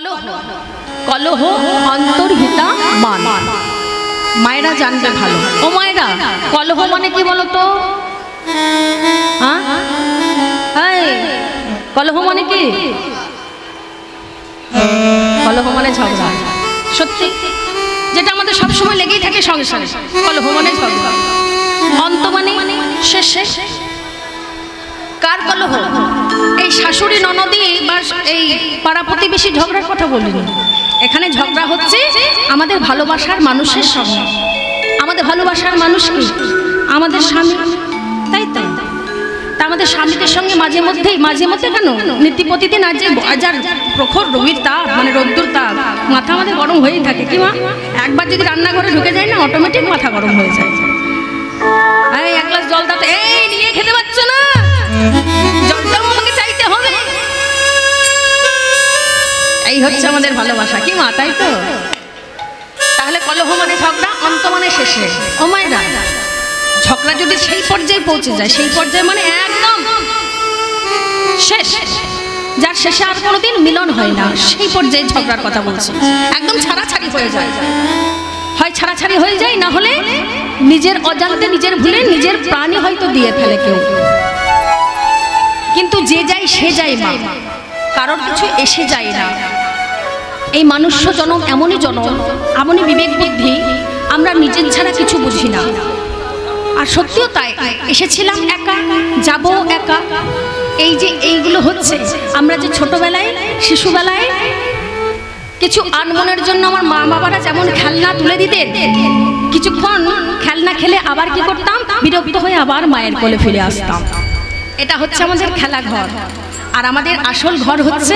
কলহ কলহ অন্তর্হিতা মান। মায়েরা জানবে ভালো। ও মায়েরা, কলহ মানে কি বলতো? হ্যাঁ, কলহ মানে কি? কলহ মানে ঝগড়া। সত্যি, যেটা আমাদের সবসময় লেগেই থাকে সংসারে। কলহ মানে ঝগড়া। অন্ত মানে শেষ। কার কলহ? এই শাশুড়ি ননদি বা এই পাড়া প্রতিবেশী ঝগড়ার কথা বলিনি। এখানে ঝগড়া হচ্ছে আমাদের ভালোবাসার মানুষের সঙ্গে। আমাদের ভালোবাসার মানুষ কি? আমাদের স্বামী, তাই তো? তা আমাদের স্বামীদের সঙ্গে মাঝে মধ্যে কেন নীতি প্রতিদিন আজ প্রখর রবির তাপ, মানে রোদ্দুর তাপ, মাথা আমাদের গরম হয়েই থাকে। কি মা? একবার যদি রান্নাঘরে ঢুকে যায় না, অটোমেটিক মাথা গরম হয়ে যায়। এই এক গ্লাস জল দাও, এই নিয়ে খেতে পারছো না, জলটাও আমাকে চাইতে হবে। এই হচ্ছে আমাদের ভালোবাসা। কি মা, তাই তো? তাহলে কলহ মানে ঝগড়া, অন্ত মানে শেষে। ও মায়েরা, ঝগড়া যদি সেই পর্যায়ে পৌঁছে যায়, সেই পর্যায়ে মানে একদম শেষ, যার শেষে আর কোনোদিন মিলন হয় না, সেই পর্যায়ে ঝগড়ার কথা বলছি। একদম ছাড়াছাড়ি হয়ে যায়। হয় ছাড়াছাড়ি হয়ে যায়, না হলে নিজের অজান্তে, নিজের ভুলে নিজের প্রাণই হয়তো দিয়ে ফেলে কেউ। কিন্তু যে যায় সে যায় মা, কারোর কিছু এসে যায় না। এই মানুষ্য জনম এমনই জনম, এমনই বিবেক বুদ্ধি, আমরা নিজের ছাড়া কিছু বুঝি না। আর সত্যিও তাই, এসেছিলাম একা, যাব একা। এই যে এইগুলো হচ্ছে, আমরা যে ছোটবেলায়, শিশুবেলায় কিছু আনমনের জন্য আমার মা বাবারা যেমন খেলনা তুলে দিতেন, কিছুক্ষণ খেলনা খেলে আবার কি করতাম, বিরক্ত হয়ে আবার মায়ের কোলে ফিরে আসতাম। এটা হচ্ছে আমাদের খেলাঘর। আর আমাদের আসল ঘর হচ্ছে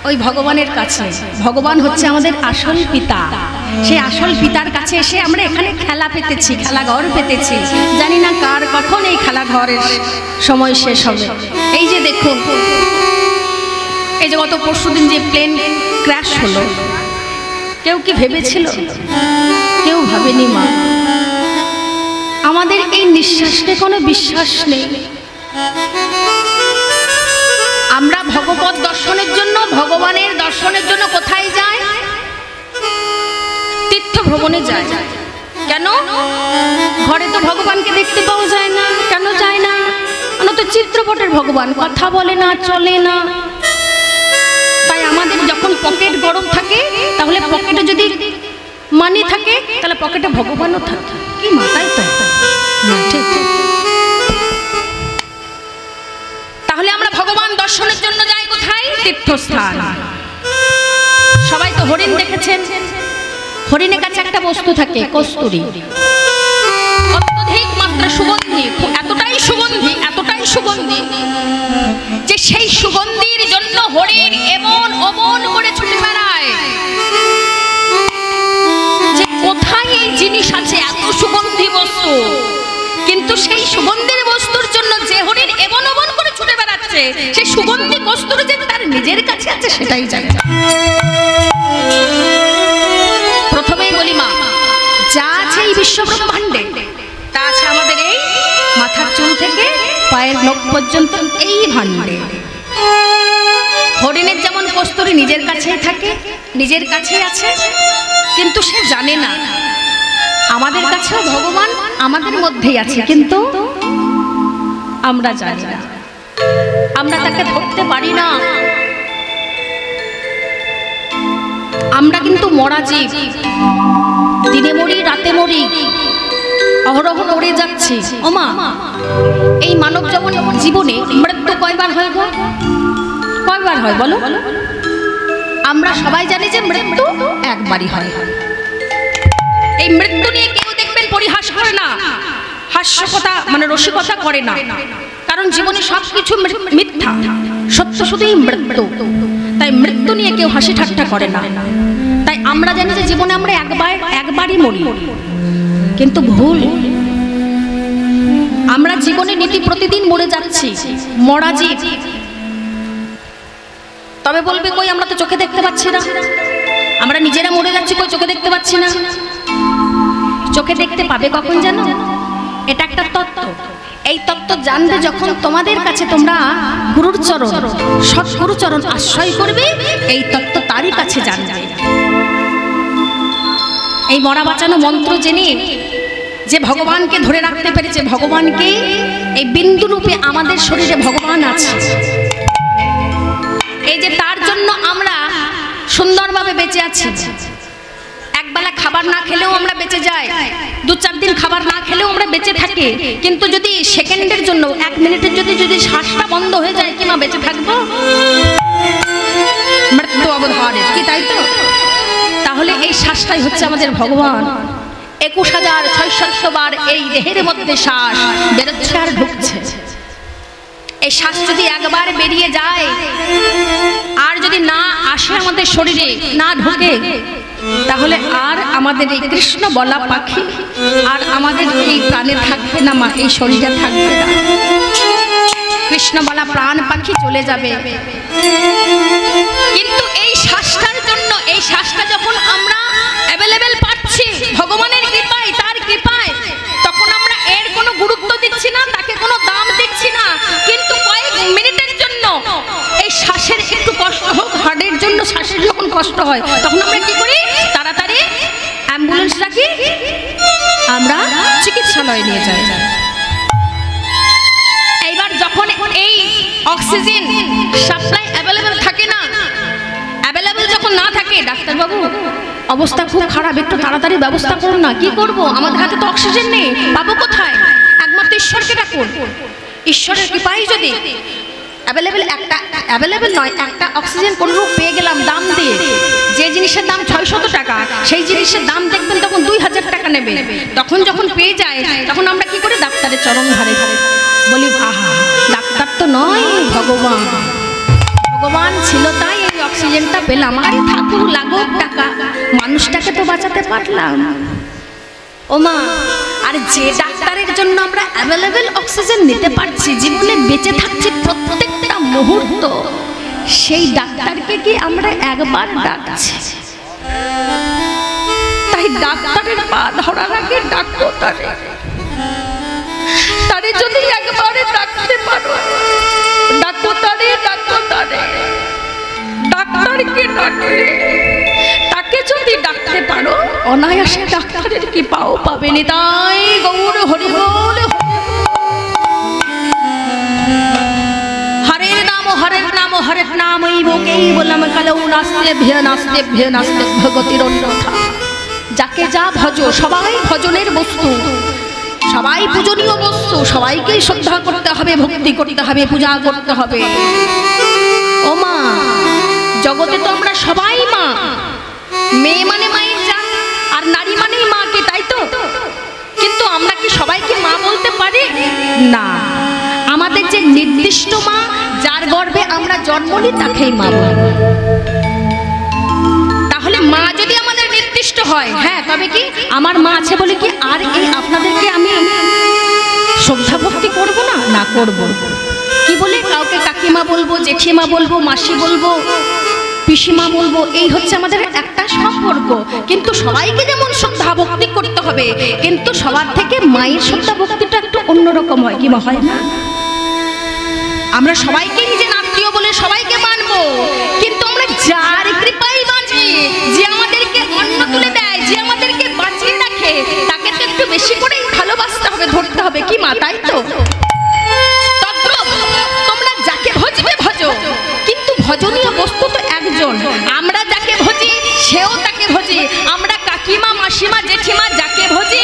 ওই ভগবানের কাছে। ভগবান হচ্ছে আমাদের আসল পিতা। সেই আসল পিতার কাছে এসে আমরা এখানে খেলা পেতেছি, খেলাঘর পেতেছি। জানি না কার কখন এই খেলাঘরের সময় শেষ হবে। এই যে দেখুন, এই যে গত পরশুদিন যে প্লেন ক্র্যাশ হলো, কেউ কি ভেবেছিল? কেউ ভাবেনি মা। আমাদের এই নিঃশ্বাসকে কোনো বিশ্বাস নেই। আমরা ভগবত দর্শনের জন্য, ভগবানের দর্শনের জন্য কোথায় যাই? তীর্থ ভ্রমণে যাই। কেন? ঘরে তো ভগবানকে দেখতে পাওয়া যায় না। কেন যায় না? মানে তো চিত্রপটের ভগবান, কথা বলে না, চলে না। তাই আমাদের যখন পকেট গরম থাকে, তাহলে পকেটে যদি মানি থাকে, তাহলে পকেটে ভগবানও থাকে। কি মা, তাই তো? ঠিক। তাহলে আমরা ভগবান দর্শনের জন্য যাই কোথায়? তীর্থস্থান। সবাই তো হরিণ দেখেছেন। হরিণের কাছে একটা বস্তু থাকে, কস্তুরী। অত্যধিক মাত্রা সুগন্ধি, এতটাই সুগন্ধি যে সেই সুগন্ধির জন্য হরিণ এমন অমন করে ছুটে বেড়ায় যে কোথায় এই জিনিস আছে, এত সুগন্ধি বস্তু। কিন্তু সেই সুগন্ধির বস্তুর জন্য যে হরিণ এমন অমন করে ছুটে বেড়াচ্ছে, সেই সুগন্ধি কস্তুরী যে তার নিজের কাছে আছে সেটাই জানে না। প্রথমেই বলি মা, যা আছে এই বিশ্ব ব্রহ্মাণ্ডে, তা আছে আমাদের এই মাথার চুল থেকে পায়ের নখ পর্যন্ত এই ভাণ্ডে। হরিণের যেমন কস্তুরী নিজের কাছেই থাকে, নিজের কাছেই আছে, কিন্তু সে জানে না আমাদের কাছেও ভগবান আমাদের মধ্যেই আছে, কিন্তু আমরা জানি না, আমরা তাকে ধরতে পারি না। আমরা কিন্তু মরা জীব, দিনে মরি, রাতে মরি, অহরহ মরে যাচ্ছি। ওমা, এই মানব জীবনে মৃত্যু কয়বার হয় গো? কয়বার হয় বলো? আমরা সবাই জানি যে মৃত্যু একবারই হয়। এই মৃত্যু নিয়ে কেউ দেখবেন পরিহাস করে না, হাস্যকতা মানে রসিকতা করে না, কারণ জীবনে সবকিছু মিথ্যা, সত্য শুধুই মৃত্যু। তাই মৃত্যু নিয়ে কেউ হাসি ঠাট্টা করে না। তাই আমরা জানি যে জীবনে আমরা একবারই মরি, কিন্তু ভুল। আমরা জীবনে নীতি প্রতিদিন মরে যাচ্ছি, মরা জীব। তবে বলবে কই, আমরা তো চোখে দেখতে পাচ্ছি না। আমরা নিজেরা মরে যাচ্ছি, কই চোখে দেখতে পাচ্ছি না। চোখে দেখতে পাবে কখন জানো? এটা একটা তত্ত্ব। এই তত্ত্ব জানবে যখন তোমাদের কাছে তোমরা গুরুর চরণ, সৎগুরু চরণ আশ্রয় করবে। এই তত্ত্ব তারই এই মরা বাঁচানো মন্ত্র জেনে যে ভগবানকে ধরে রাখতে পেরেছে, ভগবানকে এই বিন্দু রূপে আমাদের শরীরে ভগবান আছে, এই যে তার জন্য আমরা সুন্দরভাবে বেঁচে আছি। একবেলা খাবার না খেলেও আমরা বেঁচে যাই, 2-4 দিন খাবার না খেলেও আমরা বেঁচে থাকি, কিন্তু যদি সেকেন্ডের জন্য 1 মিনিটের যদি শ্বাসটা বন্ধ হয়ে যায়, কি মা বেঁচে থাকবো? মৃত্যু অবধারে কি, তাই তো? তাহলে এই শ্বাসটাই হচ্ছে আমাদের ভগবান। 21,600 বার এই দেহের মধ্যে শ্বাস বেরোচ্ছে আর ঢুকছে। এই শ্বাস যদি একবার বেরিয়ে যায় আর যদি না আসে আমাদের শরীরে, না ঢোকে, তাহলে আর আমাদের এই কৃষ্ণ বলা পাখি আর আমাদের এই প্রাণে থাকবে না, মা এই শরীরে থাকবে না। কৃষ্ণ বলা প্রাণ পাখি চলে যাবে। কিন্তু এই শ্বাসটার জন্য, এই শ্বাসটা যখন আমরা অ্যাভেলেবেল পাচ্ছি ভগবানের কৃপায়, তার কৃপায়, তখন আমরা এর কোনো গুরুত্ব দিচ্ছি না, তাকে কোনো দাম দিচ্ছি না। কিন্তু কয়েক মিনিটের জন্য এই শ্বাসের একটু কষ্ট হোক, হার্টের জন্য শ্বাসের যখন কষ্ট হয়, তখন আমরা কি করি? তাড়াতাড়ি অ্যাম্বুলেন্স ডাকি, আমরা চিকিৎসালয়ে নিয়ে যাই। এইবার যখন এই অক্সিজেন সাপ্লাই অ্যাভেলেবেল থাকে না, অ্যাভেলেবেল যখন না থাকে, ডাক্তারবাবু অবস্থা খুব খারাপ, একটু তাড়াতাড়ি ব্যবস্থা করুন না। কি করব, আমাদের হাতে তো অক্সিজেন নেই, পাবো কোথায়? একমাত্র ঈশ্বরকে ডাকুন। ঈশ্বরের কৃপায় যদি অ্যাভেলেবেল নয়, একটা অক্সিজেন কোনরূপ পেয়ে গেলাম দাম দিয়ে, যে জিনিসের দাম 600 টাকা, সেই জিনিসের দাম দেখবেন তখন 2000 টাকা নেবে। তখন যখন পেয়ে যায়, তখন আমরা কি করি? ডাক্তারের চরণ ধারে বলি, আহা, ডাক্তার তো নয়, ভগবান। ভগবান ছিল তাই এই অক্সিজেনটা পেলাম, আরে থাকুক লাগুক টাকা, মানুষটাকে তো বাঁচাতে পারলাম। ও মা, আর যে ডাক্তারের জন্য আমরা অ্যাভেলেবেল অক্সিজেন নিতে পারছি, জীবনে বেঁচে থাকছি প্রত্যেকটা মুহূর্ত, সেই ডাক্তারকে কি আমরা একবার ডাকছি? তাই ডাক্তারের পা ধরার আগে ডাকো তারে, তারে যদি একবারে ডাকতে পারো, ডাকো তারে, ডাকো তারে। ডাক্তারকে ডাকলে, তাকে যদি ডাকতে পারো, অনায়াসে ডাক্তারের কি পাও পাবে নি। তাই গৌর হরি বল, হরের নাম হরের নাম হরের নাম কেবলম কলৌ নাস্তেভ্য ভগতির অন্যথা। যাকে যা ভজ, সবাই ভজনের বস্তু, সবাই পূজনীয় বস্তু, সবাইকেই শ্রদ্ধা করতে হবে, ভক্তি করতে হবে, পূজা করতে হবে। ও মা, জগতে তো আমরা সবাই মা, মেয়ে মানে মায়ের জান, আর নারী মানেই মাকে, তাই তো? কিন্তু আমরা কি সবাইকে মা বলতে পারি? না। আমাদের যে নির্দিষ্ট মা, যার গর্ভে আমরা জন্ম নিই, তাকেই মা বলবো। তাহলে মা যদি আমাদের নির্দিষ্ট হয়, হ্যাঁ, তবে কি আমার মা আছে বলে কি আর এই আপনাদেরকে আমি শ্রদ্ধা ভক্তি করবো না? না, করবো। কি বলে? কাউকে কাকিমা বলবো, জেঠিমা বলবো, মাসি বলবো, পিসিমা বলবো, এই হচ্ছে আমাদের একটা সম্পর্ক। কিন্তু সবাইকে যেমন শ্রদ্ধা ভক্তি করতে হবে, কিন্তু সবার থেকে মায়ের শ্রদ্ধা ভক্তিটা একটু অন্যরকম হয়, কি হয় না? আমরা সবাইকে নিজের আত্মীয় বলে সবাইকে মানবো, কিন্তু আমরা যার কৃপায় বাঁচি, যে আমাদেরকে অন্ন তুলে দেয়, যে আমাদেরকে বাঁচিয়ে রাখে, তাকে তো একটু বেশি করেই ভালোবাসতে হবে, ধরতে হবে, কি মা, তাই তো? তোমরা যাকে ভজবে ভজো, কিন্তু ভজনীয় বস্তু তো একজন। আমরা যাকে ভজি, সেও তাকে ভজি। আমরা কাকিমা, মাসিমা, জেঠিমা যাকে ভজি,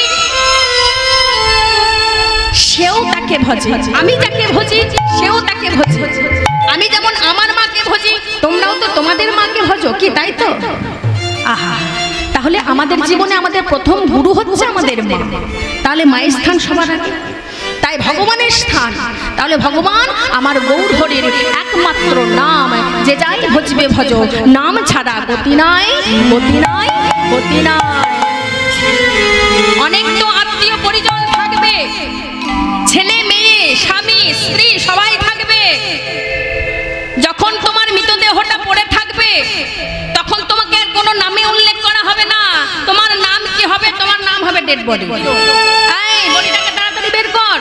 সেও তাকে ভজে। আমি যাকে ভজি, সেও তাকে ভজে। আমি যেমন আমার মাকে ভজি, তোমরাও তো তোমাদের মাকে ভজো, কি তাই তো? আহা, তাহলে আমাদের জীবনে আমাদের প্রথম গুরু হচ্ছে আমাদের মা। তাহলে মায়ের স্থান সবার আগে, তাই ভগবানের স্থান। তাহলে ভগবান আমার গৌর হরির একমাত্র নাম, যে যাই ভজবে ভজ, নাম ছাড়া গতি নাই, গতি নাই, গতি নাই। অনেক তো আত্মীয় পরিজন থাকবে, ছেলে মেয়ে, স্বামী, স্ত্রী সবাই থাকবে। যখন তোমার মৃতদেহটা পড়ে থাকবে, তখন তোমাকে আর কোনো নামে উল্লেখ করা হবে না। তোমার নাম কি হবে? তোমার নাম হবে ডেড বডি। এই বডিটাকে তাড়াতাড়ি বের কর।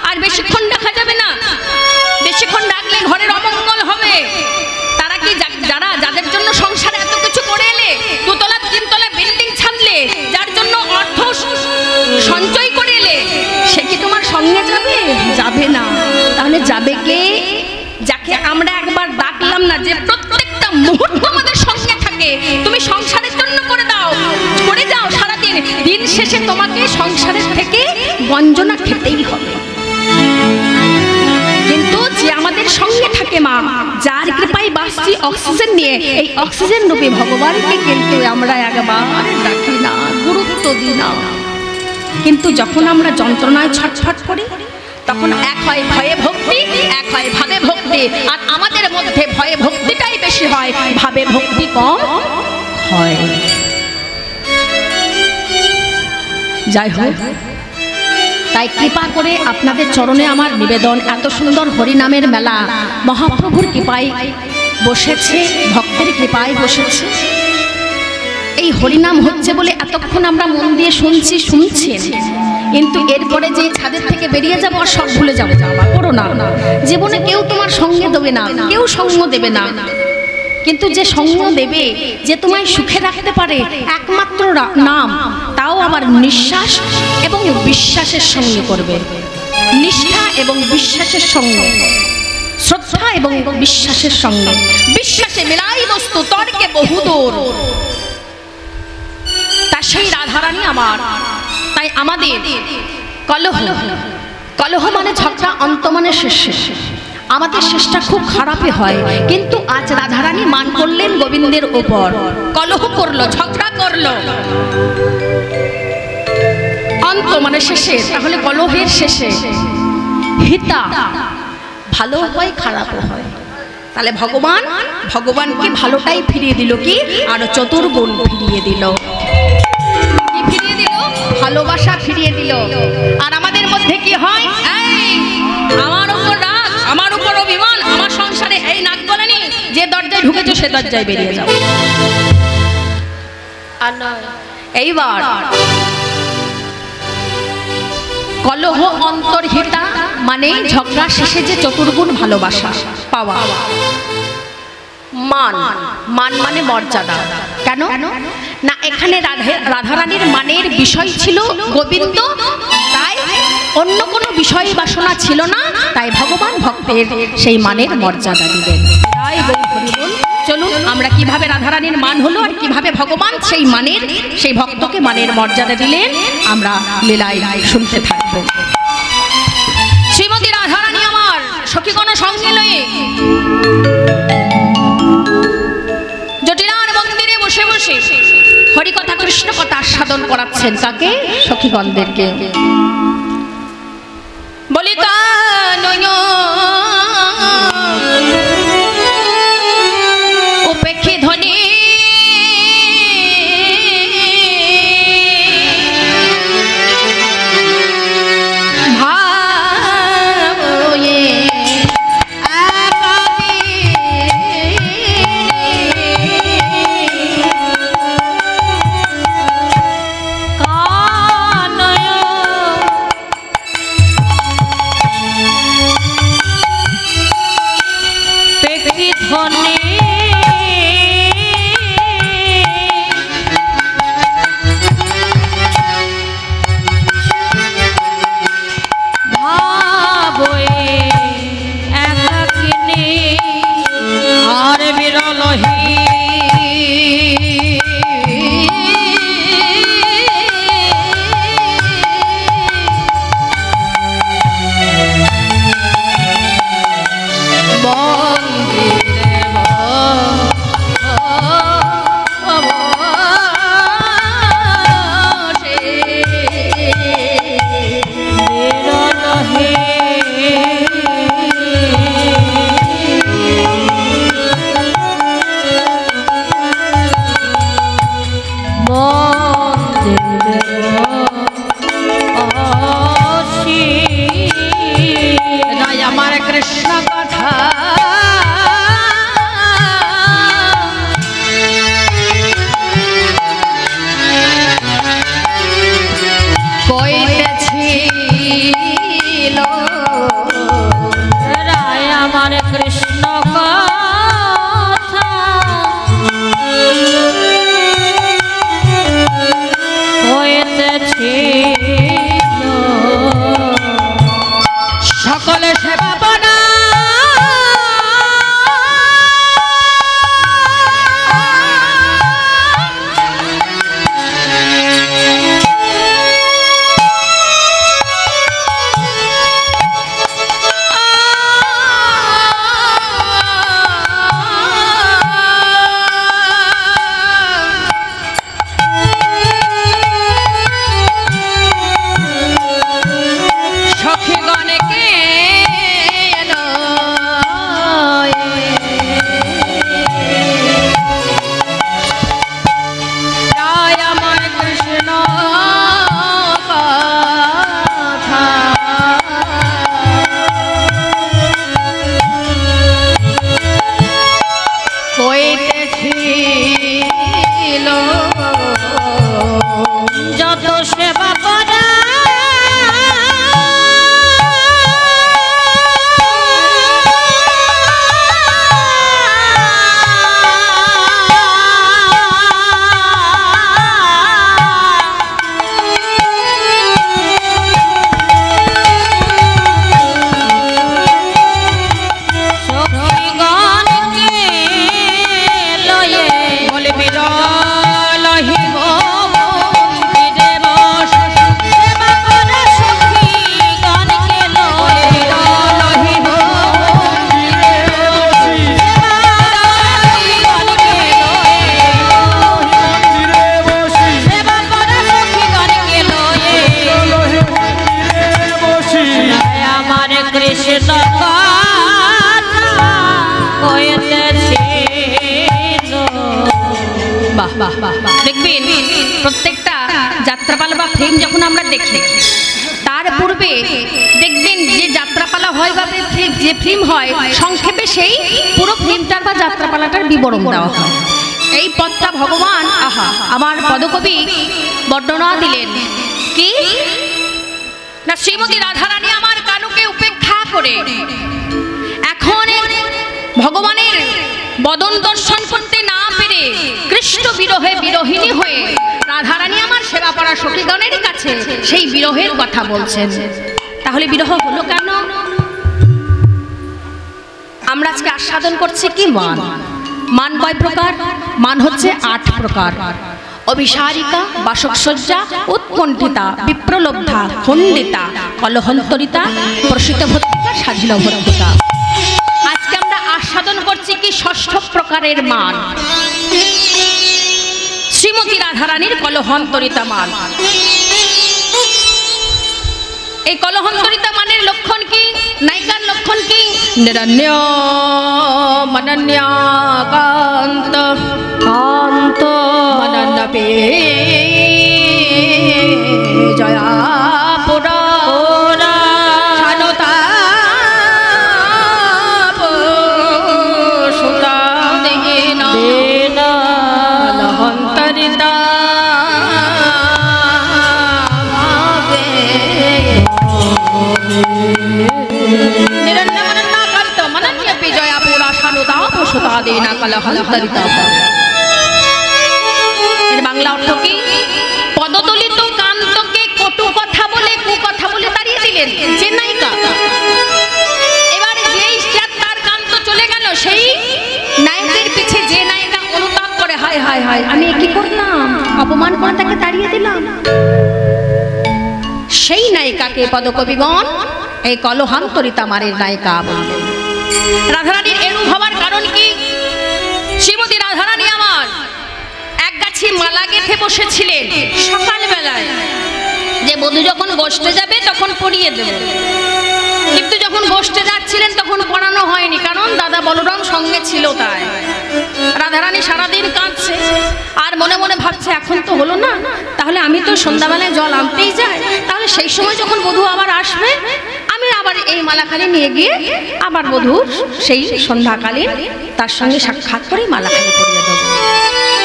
আর বেশিক্ষণ দেখা যাবে না, বেশিক্ষণ ডাকলে ঘরের অমঙ্গল হবে। তারা কি যারা যাদের জন্য সংসারে এত কিছু করে এলে, 2 তলা 3 তলা বিল্ডিং ছাড়লে, যার শেষে তোমাকে সংসারের থেকে গঞ্জনা খেতেই হবে। কিন্তু যে আমাদের সঙ্গে থাকে মা, যার কৃপায় বাঁচছি অক্সিজেন নিয়ে, এই অক্সিজেন রূপে ভগবানকে কিন্তু আমরা একবার ডাকি না, গুরুত্ব দিই না। কিন্তু যখন আমরা যন্ত্রণায় ছটফট করি, তখন এক হয় ভয়ে ভক্তি, এক হয় ভাবে ভক্তি। আর আমাদের মধ্যে ভয়ে ভক্তিটাই বেশি হয়, ভাবে ভক্তি কম হয়। যাই হোক, তাই কৃপা করে আপনাদের চরণে আমার নিবেদন, এত সুন্দর হরিনামের মেলা মহাপ্রভুর কৃপায় বসেছে, ভক্তের কৃপায় বসেছে। এই হরিনাম হচ্ছে বলে এতক্ষণ আমরা মন দিয়ে শুনছেন, কিন্তু এরপরে যে ছাদের থেকে বেরিয়ে যাবো আর সব ভুলে যাবো। করো না, জীবনে কেউ তোমার সঙ্গে দেবে না, কেউ সঙ্গ দেবে না, কিন্তু যে সঙ্গ দেবে, যে তোমায় সুখে রাখতে পারে, একমাত্র নাম, তাও আবার নিঃশ্বাস এবং বিশ্বাসের সঙ্গে করবে। নিষ্ঠা এবং বিশ্বাসের সঙ্গে, শ্রদ্ধা এবং বিশ্বাসের সঙ্গে। বিশ্বাসে মেলাই বস্তু তর্কে বহুদূর, তা সেই রাধারানী আমার। তাই আমাদের কলহ, কলহ মানে ঝগড়া, অন্ত মানে শেষ। আমাদের শেষটা খুব খারাপই হয়, কিন্তু আজ রাধারানী মান করলেন গোবিন্দের উপর, কলহ করলো, ঝগড়া করলো, অন্ত মানে শেষে। তাহলে কলহের শেষে হিতা, ভালো হয় খারাপও হয়। তাহলে ভগবানকে ভালোটাই ফিরিয়ে দিল, কি আরো চতুর্গুণ ফিরিয়ে দিল। কি ফিরিয়ে দিল? ভালোবাসা ফিরিয়ে দিল। আর আমাদের মধ্যে কি হয়? আমার উপর রাগ, আমার উপর অভিমান, আমার সংসারে এই নাক গলানি, যে দরজায় ঢুকেছো সে দরজায় বেরিয়ে যাও। আর নয়, এইবার কলহ অন্তর্হিতা মানে ঝগড়া শেষে যে চতুর্গুণ ভালোবাসা পাওয়া। মান, মান মানে মর্যাদা। কেন না, এখানে রাধারানীর মানের বিষয় ছিল গোবিন্দ, তাই অন্য কোনো বিষয় বাসনা ছিল না, তাই ভগবান ভক্তের সেই মানের মর্যাদা দিলেন। তাই চলুন আমরা কিভাবে রাধারানীর মান হলো আর কিভাবে ভগবান সেই মানের, সেই ভক্তকে মানের মর্যাদা দিলেন, আমরা লীলায় শুনতে থাকবো। শ্রীমতী রাধারানী আমার সখীগণ সঙ্গে লয়ে জটিলার মন্দিরে বসে বসে হরিকথা কৃষ্ণ কথা আস্বাদন করাচ্ছেন। কাকে? সখীগণদেরকে। বলিতা নয় উপেক্ষী ধ্বনি দিল যত সেবা করা দেখবেন প্রত্যেকটা যাত্রাপালা বা ফিল্ম যখন আমরা দেখি তার পূর্বে দেখবেন যে যাত্রাপালা হয় বা যে ফিল্ম হয় সংক্ষেপে সেই পুরো ফিল্মটার বা যাত্রাপালাটার বিবরণ দেওয়া হয়। এই পথটা ভগবান আমার পদকবি বর্ণনা দিলেন কি না, শ্রীমতী রাধারানী আমার কানুকে উপেক্ষা করে এখন ভগবানের বদন দর্শন করতে না পেরে কৃষ্ণ বিরহে বিরহিণী হয়ে রাধারানী আমার সেবা করা সখীগণের কাছে সেই বিরহের কথা বলছেন। তাহলে বিরহ হলো কেন? আমরা আজকে আস্বাদন করছি কি মান। মান কয় প্রকার? মান হচ্ছে 8 প্রকার। অভিসারিকা, বাসকসজ্জা, উৎকণ্ঠিতা, বিপ্রলব্ধা, খণ্ডিতা, কলহন্তরিতা, প্রসিত ভর্তিকা, স্বাধীন ভর্তিকা। আজকে আমরা আস্বাদন করছি কি 6ষ্ঠ প্রকারের মান, শ্রীমতী রাধারানীর কলহন্তরিতা মান। এই কলহন্তরিতা মানের লক্ষণ কি? নায়িকার লক্ষণ কি? নিরন্য মনন্যাকান্ত কান্ত মনন্যপে জয়া পুরা শানতা সুতা দেনা কলহন্তরিতা বাংলা অর্থ কি? পদদলিত কান্তকে কটু কথা বলে কুকথা বলে তাড়িয়ে দিলেন যে নায়িকা। এবার যেই তার কান্ত চলে গেল, সেই নায়কের পিছে যে নায়িকা অনুতাপ করে হায় হায় হায় আমি কি করলাম, অপমান করে তাকে তাড়িয়ে দিলাম, সেই নায়িকাকে পদকবিগণ এই কলহান্তরিতা মানের নায়িকা বললেন। রাধারানীর এরূপ হওয়ার কারণ কি? শ্রীমতী রাধারানী আমার এক গাছি মালা গেঁথে বসেছিলেন সকালবেলায়, যে বধূ যখন গোষ্ঠে যাবে তখন পরিয়ে দেবে, কিন্তু যখন গোষ্ঠে যাচ্ছিলেন তখন পড়ানো হয়নি, কারণ দাদা বলরাম সঙ্গে ছিল। তাই রাধারানী সারাদিন কাঁদছে আর মনে মনে ভাবছে এখন তো হলো না, তাহলে আমি তো সন্ধ্যাবেলায় জল আনতেই যাই, তাহলে সেই সময় যখন বধূ আবার আসবে আমি আবার এই মালাখানি নিয়ে গিয়ে আবার বধূ সেই সন্ধ্যাকালীন তার সঙ্গে সাক্ষাৎ করে মালাখানি পরিয়ে দেব।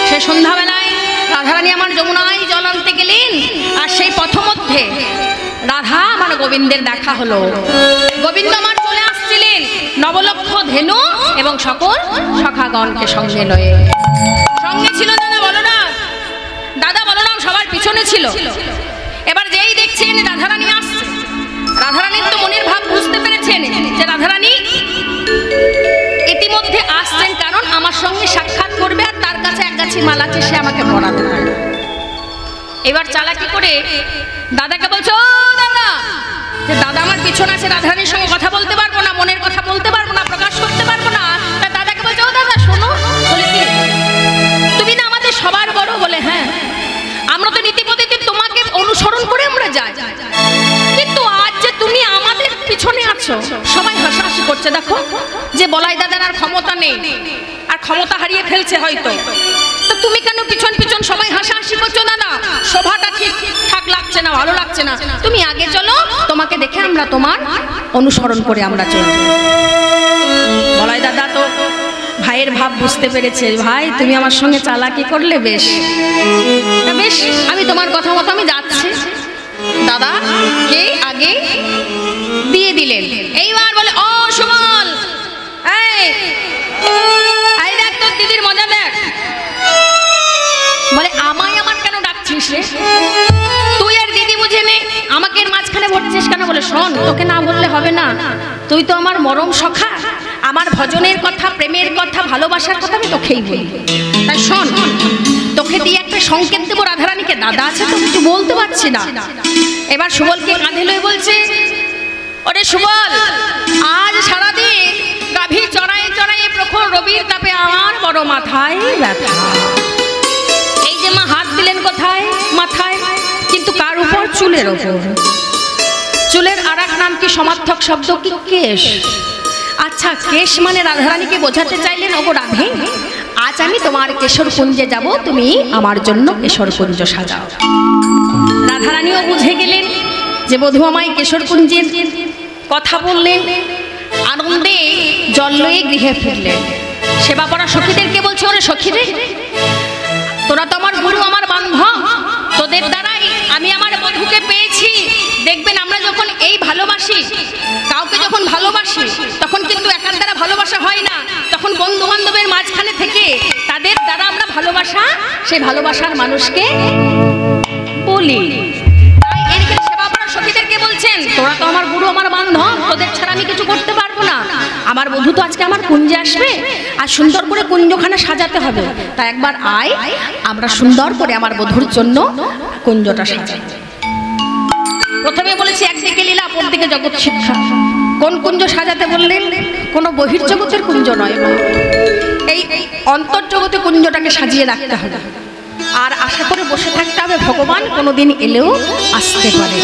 সে সন্ধ্যাবেলায় রাধারানী আমার যমুনায় জল আনতে গেলেন, আর সেই পথমধ্যে রাধা আমার গোবিন্দের দেখা হলো। গোবিন্দ আমার চলে আসছিলেন নবলক্ষ ধেনু এবং সকল সখাগণকে সঙ্গে লয়ে। সঙ্গে ছিল দাদা বলরাম সবার পিছনে ছিল। এবার যেই দেখছেন রাধারানী আসছে, রাধারানীর তো মনের ভাব বুঝতে পেরেছেন যে রাধারানী ইতিমধ্যে আসছেন, কারণ আমার সঙ্গে সাক্ষাৎ করবে আর তার কাছে এক গাছি মালা আছে, সে আমাকে পরাতে পারে। এবার চালাকি করে দাদাকে বলছো, ও দাদা, যে দাদা আমার পিছনে আছে, রাধারানীর সঙ্গে কথা বলতে পারবো না, মনের কথা বলতে পারবো না, প্রকাশ করতে পারবো না। তা দাদাকে বলছো, ও দাদা শোনো, বলে কি তুমি না আমাদের সবার বড়? বলে হ্যাঁ, আমরা তো নীতিপদ্ধতি তোমাকে অনুসরণ করে আমরা যাই, কিন্তু আজ যে তুমি আমাদের পিছনে আছো সবাই হাসাহাসি করছে, দেখো যে বলাই দাদার আর ক্ষমতা নেই, আর ক্ষমতা হারিয়ে ফেলছে হয়তো, তো তুমি কেন পিছন পিছন সবাই হাসাহাসি করছো? দাদা শোভাটা ঠিকঠাক লাগছে না, ভালো লাগছে না, তুমি আগে চলো, তোমাকে দেখে আমরা তোমার অনুসরণ করে আমরা চলবো। বলাই দাদা তো ভাইয়ের ভাব বুঝতে পেরেছে। ভাই তুমি আমার সঙ্গে চালাকি করলে, বেশ বেশ, আমি তোমার কথা মতো আমি যাচ্ছি। দাদা কে আগে দিয়ে দিলেন। এইবার বলে, ও সুমল, এই দেখ তোর দিদির মজা দেখ। বলে, আমায় আমার কেন ডাকছিস রে? তুই আর দিদি বুঝে নে, আমাকে এর মাঝখানে ভরছিস কেন? বলে, শোন, তোকে না বললে হবে না, তুই তো আমার মরম সখা, আমার ভজনের কথা, প্রেমের কথা, ভালোবাসার কথা আমি তোকেই বলি। তাই শোন, তোকে দিয়ে একটা সংকেত দেবো রাধারানীকে। দাদা আছে তো, কিছু বলতে পারছি না। এবার সুবলকে কাঁধে লয়ে বলছে, ওরে সুবল, আজ সারাদিন গাভী চড়াই চড়াই প্রখর রবির তাপে আমার বড় মাথায় ব্যথা। এই যে মা হাত দিলেন কোথায়? মাথায়। কিন্তু কার উপর? চুলের উপর। চুলের আর এক নাম কি? সমার্থক শব্দ কি? কেশ। আচ্ছা, কেশ মানে রাধারানীকে বোঝাতে চাইলেন, ওগো রাধে, আজ আমি তোমার কেশর কুঞ্জে যাব, তুমি আমার জন্য কেশর কুঞ্জ সাজাও। রাধারানীও বুঝে গেলেন যে বধূ আমায় কেশর কুঞ্জের কথা বললেন। আনন্দে জল লয়ে গৃহে ফিরলেন। সেবা করা সখীদেরকে বলছে, ওরে সখীরে, তোরা তো আমার গুরু, আমার বান্ধব, তোদের দ্বারাই আমি আমার বধূকে পেয়েছি। দেখবেন আমরা যখন এই ভালোবাসি, কাউকে যখন ভালোবাসি, তখন কিন্তু একার দ্বারা ভালোবাসা হয় না, তখন বন্ধু বান্ধবের মাঝখানে থেকে তাদের দ্বারা আমরা ভালোবাসা, সেই ভালোবাসার মানুষকে বলি। তাই এখানে সেবা করা সখীদেরকে বলছেন, তোরা তো আমার গুরু, আমার বান্ধব, তোদের ছাড়া আমি কিছু করতে পারবো না। আমার বধূ তো আজকে আমার কুঞ্জে আসবে, আর সুন্দর করে কুঞ্জখানা সাজাতে হবে। তাই একবার আয়, আমরা সুন্দর করে আমার বধূর জন্য কুঞ্জটা সাজাই। প্রথমে বলেছি একদিকে লীলা, অপরদিকে জগৎ শিক্ষা। কোন কুঞ্জ সাজাতে বললেন? কোনো বহির্জগতের কুঞ্জ নয়, এই অন্তর্জগতে কুঞ্জটাকে সাজিয়ে রাখতে হবে। আর আশা করে বসে থাকতে হবে, ভগবান কোনোদিন এলেও আসতে পারে।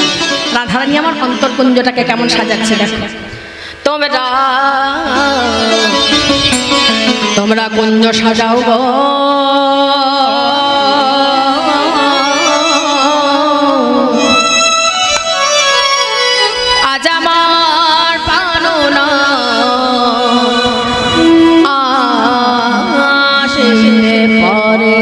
রাধারানী আমার অন্তর্কুঞ্জটাকে কেমন সাজাচ্ছে দেখো। তোমরা কুঞ্জ সাজাও গো, আজ আমার পাননা আসে পরে।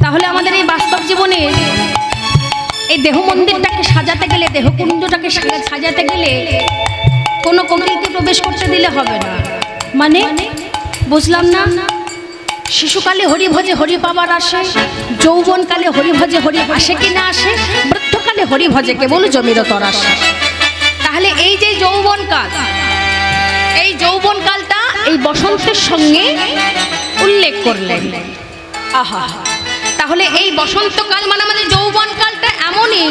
তাহলে আমাদের এই বাস্তব জীবনে এই দেহ মন্দিরটাকে সাজাতে গেলে, দেহকুঞ্জটাকে সাজাতে গেলে কোনো কোকিলকে প্রবেশ করতে দিলে হবে না। মানে বুঝলাম না। শিশুকালে হরি ভজে হরি পাবার আসে, যৌবনকালে হরি ভজে হরি আসে কি না আসে, বৃদ্ধকালে হরি ভজে কেবল জমির তর আসে। তাহলে এই যে যৌবনকাল, এই যৌবনকালটা এই বসন্তের সঙ্গে উল্লেখ করলেন। আহা, তাহলে এই বসন্তকাল মানে আমাদের যৌবনকালটা এমনই,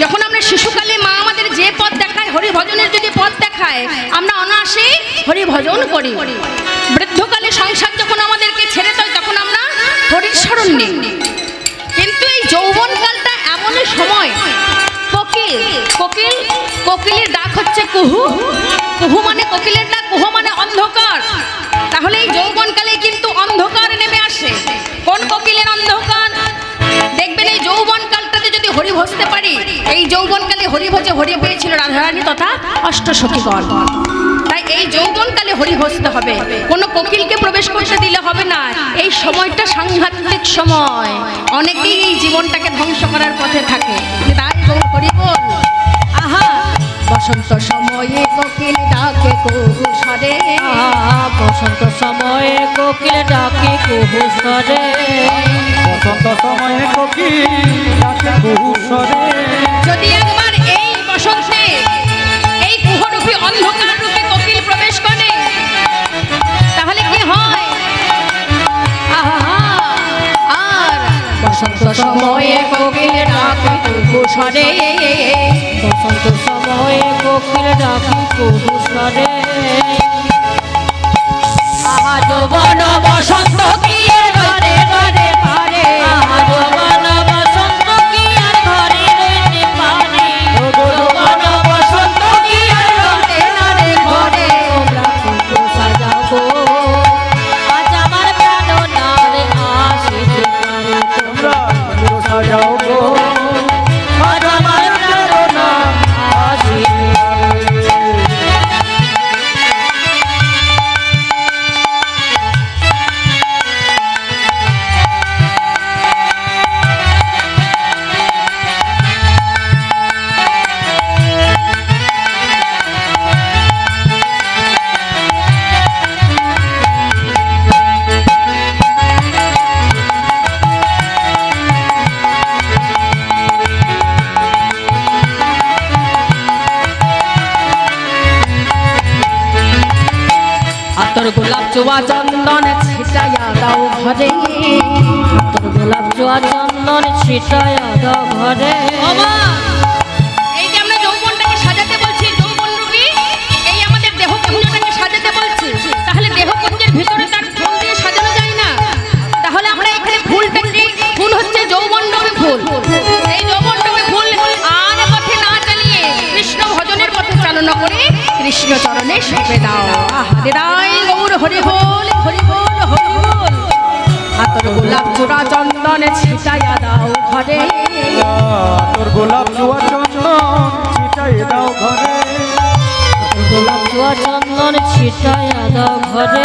যখন আমরা শিশুকালে মা আমাদের যে পথ দেখায়, হরিভজনের যদি পথ দেখায়, আমরা অনায়াসে হরিভজন করি। বৃদ্ধকালে সংসার যখন আমাদেরকে ছেড়ে দেয়, তখন আমরা হরির স্মরণ নিই। কিন্তু এই যৌবনকালটা এমনই সময়, কোকিল কোকিল কোকিলের ডাক হচ্ছে কুহু, কুহু মানে কোকিলের ডাক, কুহু মানে অন্ধকার। তাহলে এই যৌবনকালে কিন্তু অন্ধকার নেমে আসে। কোন কোকিলের অন্ধকার? দেখবেন এই যৌবনকালটাতে যদি হরি ভজতে পারি, এই যৌবনকালে হরি ভজে হরি পেয়েছিল রাধারানী তথা অষ্টসখীগণ। তাই এই যৌবনকালে হরি ভজতে হবে, কোনো কোকিলকে প্রবেশ করতে দিলে হবে না। এই সময়টা সাংঘাতিক সময়, অনেকেই এই জীবনটাকে ধ্বংস করার পথে থাকে। তাই হরি বল। আহা, বসন্ত সময়ে কোকিল ডাকে কুহু স্বরে, বসন্ত সময়ে কোকিল ডাকে কুহু স্বরে, বসন্ত সময়ে কোকিল ডাকে কুহু স্বরে। যদি একবার এই বসন্তে এই কুহরূপী অন্ধকার রূপে কোকিল প্রবেশ করে, তাহলে কি হয়? আহা, আর বসন্ত সময়ে কোকিল ডাকে কুহু স্বরে, বসন্ত সময়ে কোকিল ডাকে কুহু স্বরে। আহা যৌবন বসন্ত কি আর ঘরে ঘরে পারে, আহা যৌবন বসন্ত কি আর ঘরে রইতে পারে, যৌবন বসন্ত কি আর ঘরে ঘরে ঘরে। তোমরা কুঞ্জ সাজাও গো, আজ আমার প্রাণনাথ আসিতে পারে। তোমরা কুঞ্জ সাজাও গো, আজ আমার প্রাণনাথ আসিতে পারে। আতর গোলাপ চোয়া চন্দন ছিটাইয়া দাও ঘরে, তোর গোলাপ জোয়া চন্দন ছিটাইয়া দাও ঘরে। এই যে আমরা যৌবনটাকে সাজাতে বলছি, যৌবন রূপী এই আমাদের দেহপুঞ্জটাকে সাজাতে বলছি, তাহলে দেহপুঞ্জের ভিতরে তার ফুল দিয়ে সাজানো যায় না? তাহলে আমরা এখানে ফুলটা কি? ফুল হচ্ছে যৌবন রূপী ফুল। এই যৌবন রূপী ফুল আর পথে না চালিয়ে কৃষ্ণ ভজনের পথে চালনা করে কৃষ্ণ চরণে সঁপে দাও। আহারে রায় গৌর হরি বল, হরি বল, হরি বল। আতর গোলাপ চূড়া চন্দন ছিটাইয়া দাও ঘরে, তোর গোলাপ জুয়া চন্দন ছিটাই দাও ঘরে। গোলাপ জোয়া চন্দন ছিটাইয়া দাও ঘরে।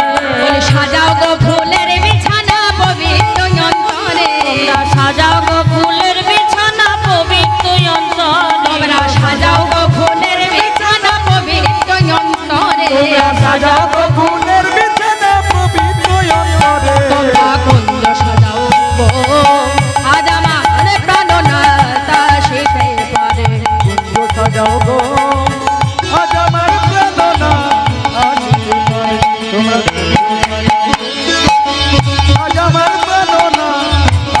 সাজাও গো ফুলের বিছানা পবিত্র অন্তরে, তোমরা সাজাও গো ফুলের বিছানা পবিত্র অন্তরে, তোমরা সাজাও গো ফুলের বিছানা পবিত্র অন্তরে, তোমরা সাজাও গো ফুলের বিছানা পবিত্র অন্তরে। তোমরা কুঞ্জ সাজাও গো, আজ আমার প্রাণনাথ আসিতে পারে। কুঞ্জ সাজাও গো, আজ আমার প্রাণনাথ আসিতে পারে। তোমরা আজ আমার প্রাণনাথ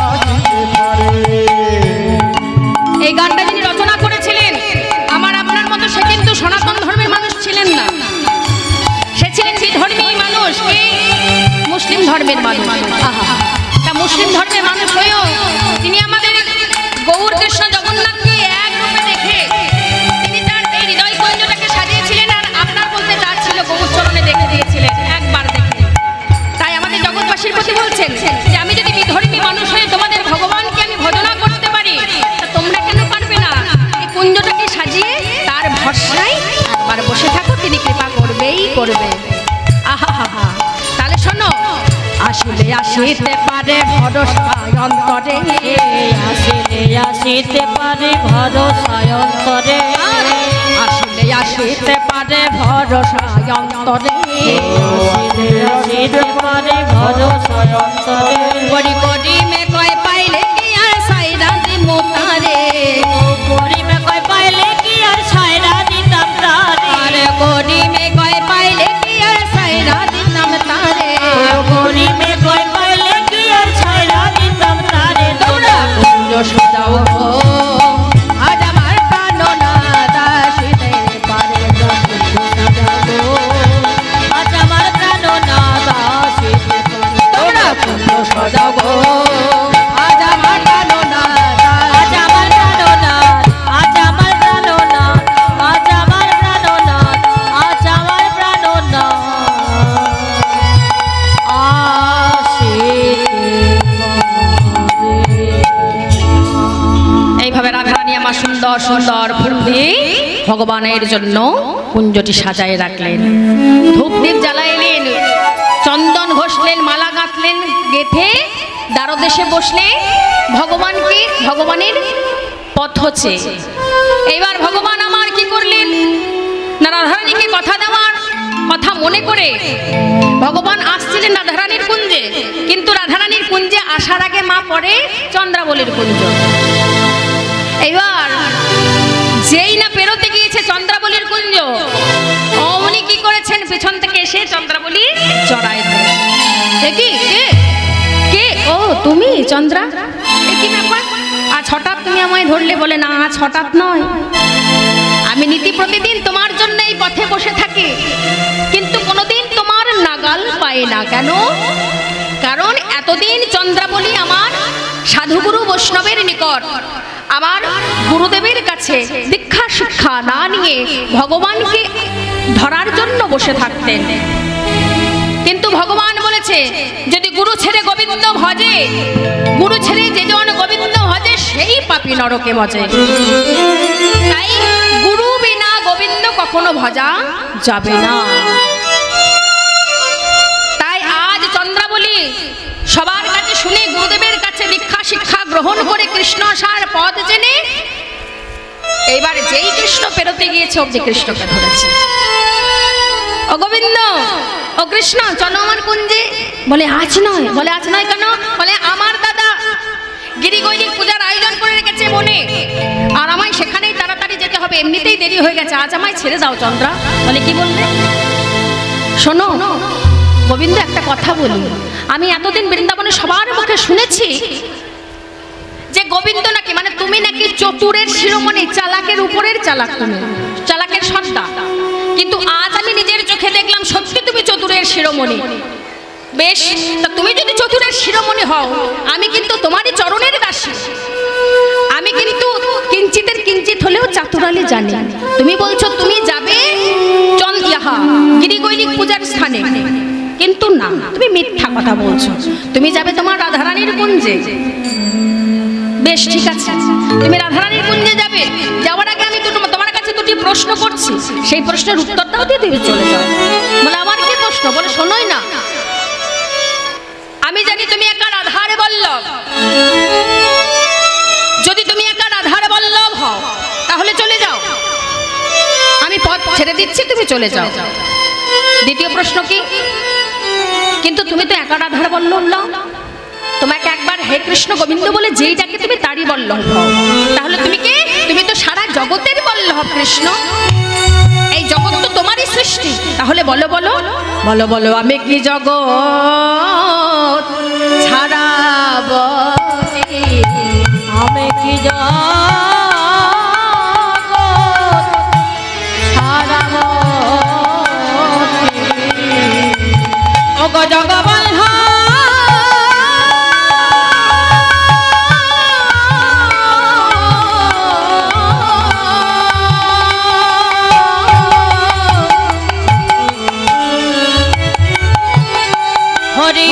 আসিতে পারে। এই গানটা যিনি রচনা করেছিলেন, আমার আপনার মতো সে কিন্তু সনাতন ধর্মের মানুষ ছিলেন না, সে ছিলেন বিধর্মী মানুষ, কি মুসলিম ধর্মের মানুষ। আহা, তা মুসলিম ধর্মের মানুষ হয়েও তিনি আমাদের গৌর কৃষ্ণ জগন্নাথকে এক রূপে দেখে তিনি তার এই হৃদয় কুঞ্জটাকে সাজিয়েছিলেন, আর আপনার বলতে তার ছিল গৌর চরণে দেখে দিয়েছিলেন একবার দেখে। তাই আমাদের জগৎবাসীর প্রতি বলছেন যে আমি যদি বিধর্মী মানুষ হয়ে তোমাদের ভগবানকে আমি ভজনা করতে পারি, তা তোমরা কেন পারবে না? এই কুঞ্জটাকে সাজিয়ে তার ভরসায় একবার বসে থাকো, তিনি কৃপা করবেই করবে। আহা হা হা। তাহলে শোনো, আসলে আসিতে পারে ভরসা অন্তরে, আসিলে আসিতে পারে ভরসা অন্তরে, আসলে আসিতে পারে ভরসা অন্তরে, আসিলে আসিতে পারে ভরসা অন্তরে। করি করি মে কয় পাইলে কি আর সাইরা দিমু তারে, গরিবে কয় পাইলে কি আর ছায়রা দিতাম তারে, আরে করি মে কয় পাইলে কি আর সাইরা দিতাম তারে, গরিবে কয় পাইলে কি আর ছায়রা দিতাম তারে। ভগবানের জন্য কুঞ্জটি সাজায় রাখলেন। ধূপদীপ জ্বালাইলেন, চন্দন ঘষলেন, মালা গাঁথলেন, গেথে দ্বারদেশে বসলে ভগবানের পথ হচ্ছে। এইবার ভগবান আমার কি করলেন না, রাধারানীকে কথা দেওয়ার কথা মনে করে ভগবান আসছিলেন রাধারানীর কুঞ্জে, কিন্তু রাধারানীর কুঞ্জে আসার আগে মা পড়ে চন্দ্রাবলীর কুঞ্জ। এইবার যেই না পেরোতে গিয়েছে চন্দ্রাবলীর কুঞ্জ, অমনি কি করেছেন, পেছন থেকে এসে চন্দ্রাবলী চড়াই কি কে? ও তুমি চন্দ্রা, কি ব্যাপার আজ হঠাৎ তুমি আমায় ধরলে? বলে না, আজ হঠাৎ নয়, আমি নীতি প্রতিদিন তোমার জন্য এই পথে বসে থাকি, কিন্তু কোনোদিন তোমার নাগাল পায় না। কেন? কারণ এতদিন চন্দ্রাবলী আমার সাধুগুরু বৈষ্ণবের নিকট, আমার গুরুদেবের কাছে দীক্ষা শিক্ষা না নিয়ে ভগবানকে ধরার জন্য বসে থাকতেন। কিন্তু ভগবান বলেছে, যদি গুরু ছেড়ে গোবিন্দ ভজে, গুরু ছেড়ে যেজন গোবিন্দ ভজে সেই পাপী নরকে মজে। তাই গুরু বিনা গোবিন্দ কখনো ভজা যাবে না। তাই আজ চন্দ্রাবলী সবার কাছে শুনে, গুরুদেবের কাছে দীক্ষা শিক্ষা গ্রহণ করে কৃষ্ণ সার পথ জেনে, এইবার যেই কৃষ্ণ পেরোতে গিয়েছে অব্দি কৃষ্ণকে ধরেছে। ও গোবিন্দ, ও কৃষ্ণ, চলো আমার কুঞ্জে। বলে আজ নয়। বলে আজ নয় কেন? বলে আমার দাদা গিরিগৈরিক পূজার আয়োজন করে রেখেছে মনে, আর আমায় সেখানেই তাড়াতাড়ি যেতে হবে, এমনিতেই দেরি হয়ে গেছে, আজ আমায় ছেড়ে দাও চন্দ্রা। বলে কি বললে? শোনো গোবিন্দ, একটা কথা বলি, আমি এতদিন বৃন্দাবনে সবার মুখে শুনেছি যে গোবিন্দ নাকি, মানে তুমি নাকি চতুরের শিরোমণি, চালাকের উপরের চালাক, তুমি চালাকের সত্তা, কিন্তু আজ আমি নিজের চোখে দেখলাম সত্যি তুমি চতুরের শিরোমণি। বেশ, তা তুমি যদি চতুরের শিরোমণি হও, আমি কিন্তু তোমারই চরণের দাসী, আমি কিন্তু কিঞ্চিতের কিঞ্চিত হলেও চাতুরালি জানি। তুমি বলছো তুমি যাবে গিরিগৈরিক পূজার স্থানে, কিন্তু না, তুমি মিথ্যা কথা বলছো। তুমি যাবে তোমার রাধারানীর কুঞ্জে। বেশ ঠিক আছে, তুমি রাধারানীর কুঞ্জে যাবে, যাওয়ার আগে আমি তোমার কাছে দুটি প্রশ্ন করছি, সেই প্রশ্নের উত্তরটাও দিয়ে তুমি চলে যাও। বলে আমার কি প্রশ্ন? বলে শোনোই না, আমি জানি তুমি একা রাধার বল্লভ, যদি তুমি একা রাধার বল্লভ হও তাহলে চলে যাও, আমি পথ ছেড়ে দিচ্ছি, তুমি চলে যাও। দ্বিতীয় প্রশ্ন কি? কিন্তু তুমি তো একা রাধার বল্লভ নও, তোমাকে একবার হে কৃষ্ণ গোবিন্দ বলে যেই ডাকে তুমি তারই বল্লভ হও, তাহলে তুমি কে? তুমি তো সারা জগতের বল্লভ কৃষ্ণ, এই জগৎ তো তোমারই সৃষ্টি, তাহলে বলো বলো বলো বলো আমি কি জগৎ ছাড়াবো, আমি কি জগৎ ছাড়াবো, ওগো জগবন্ধ হরি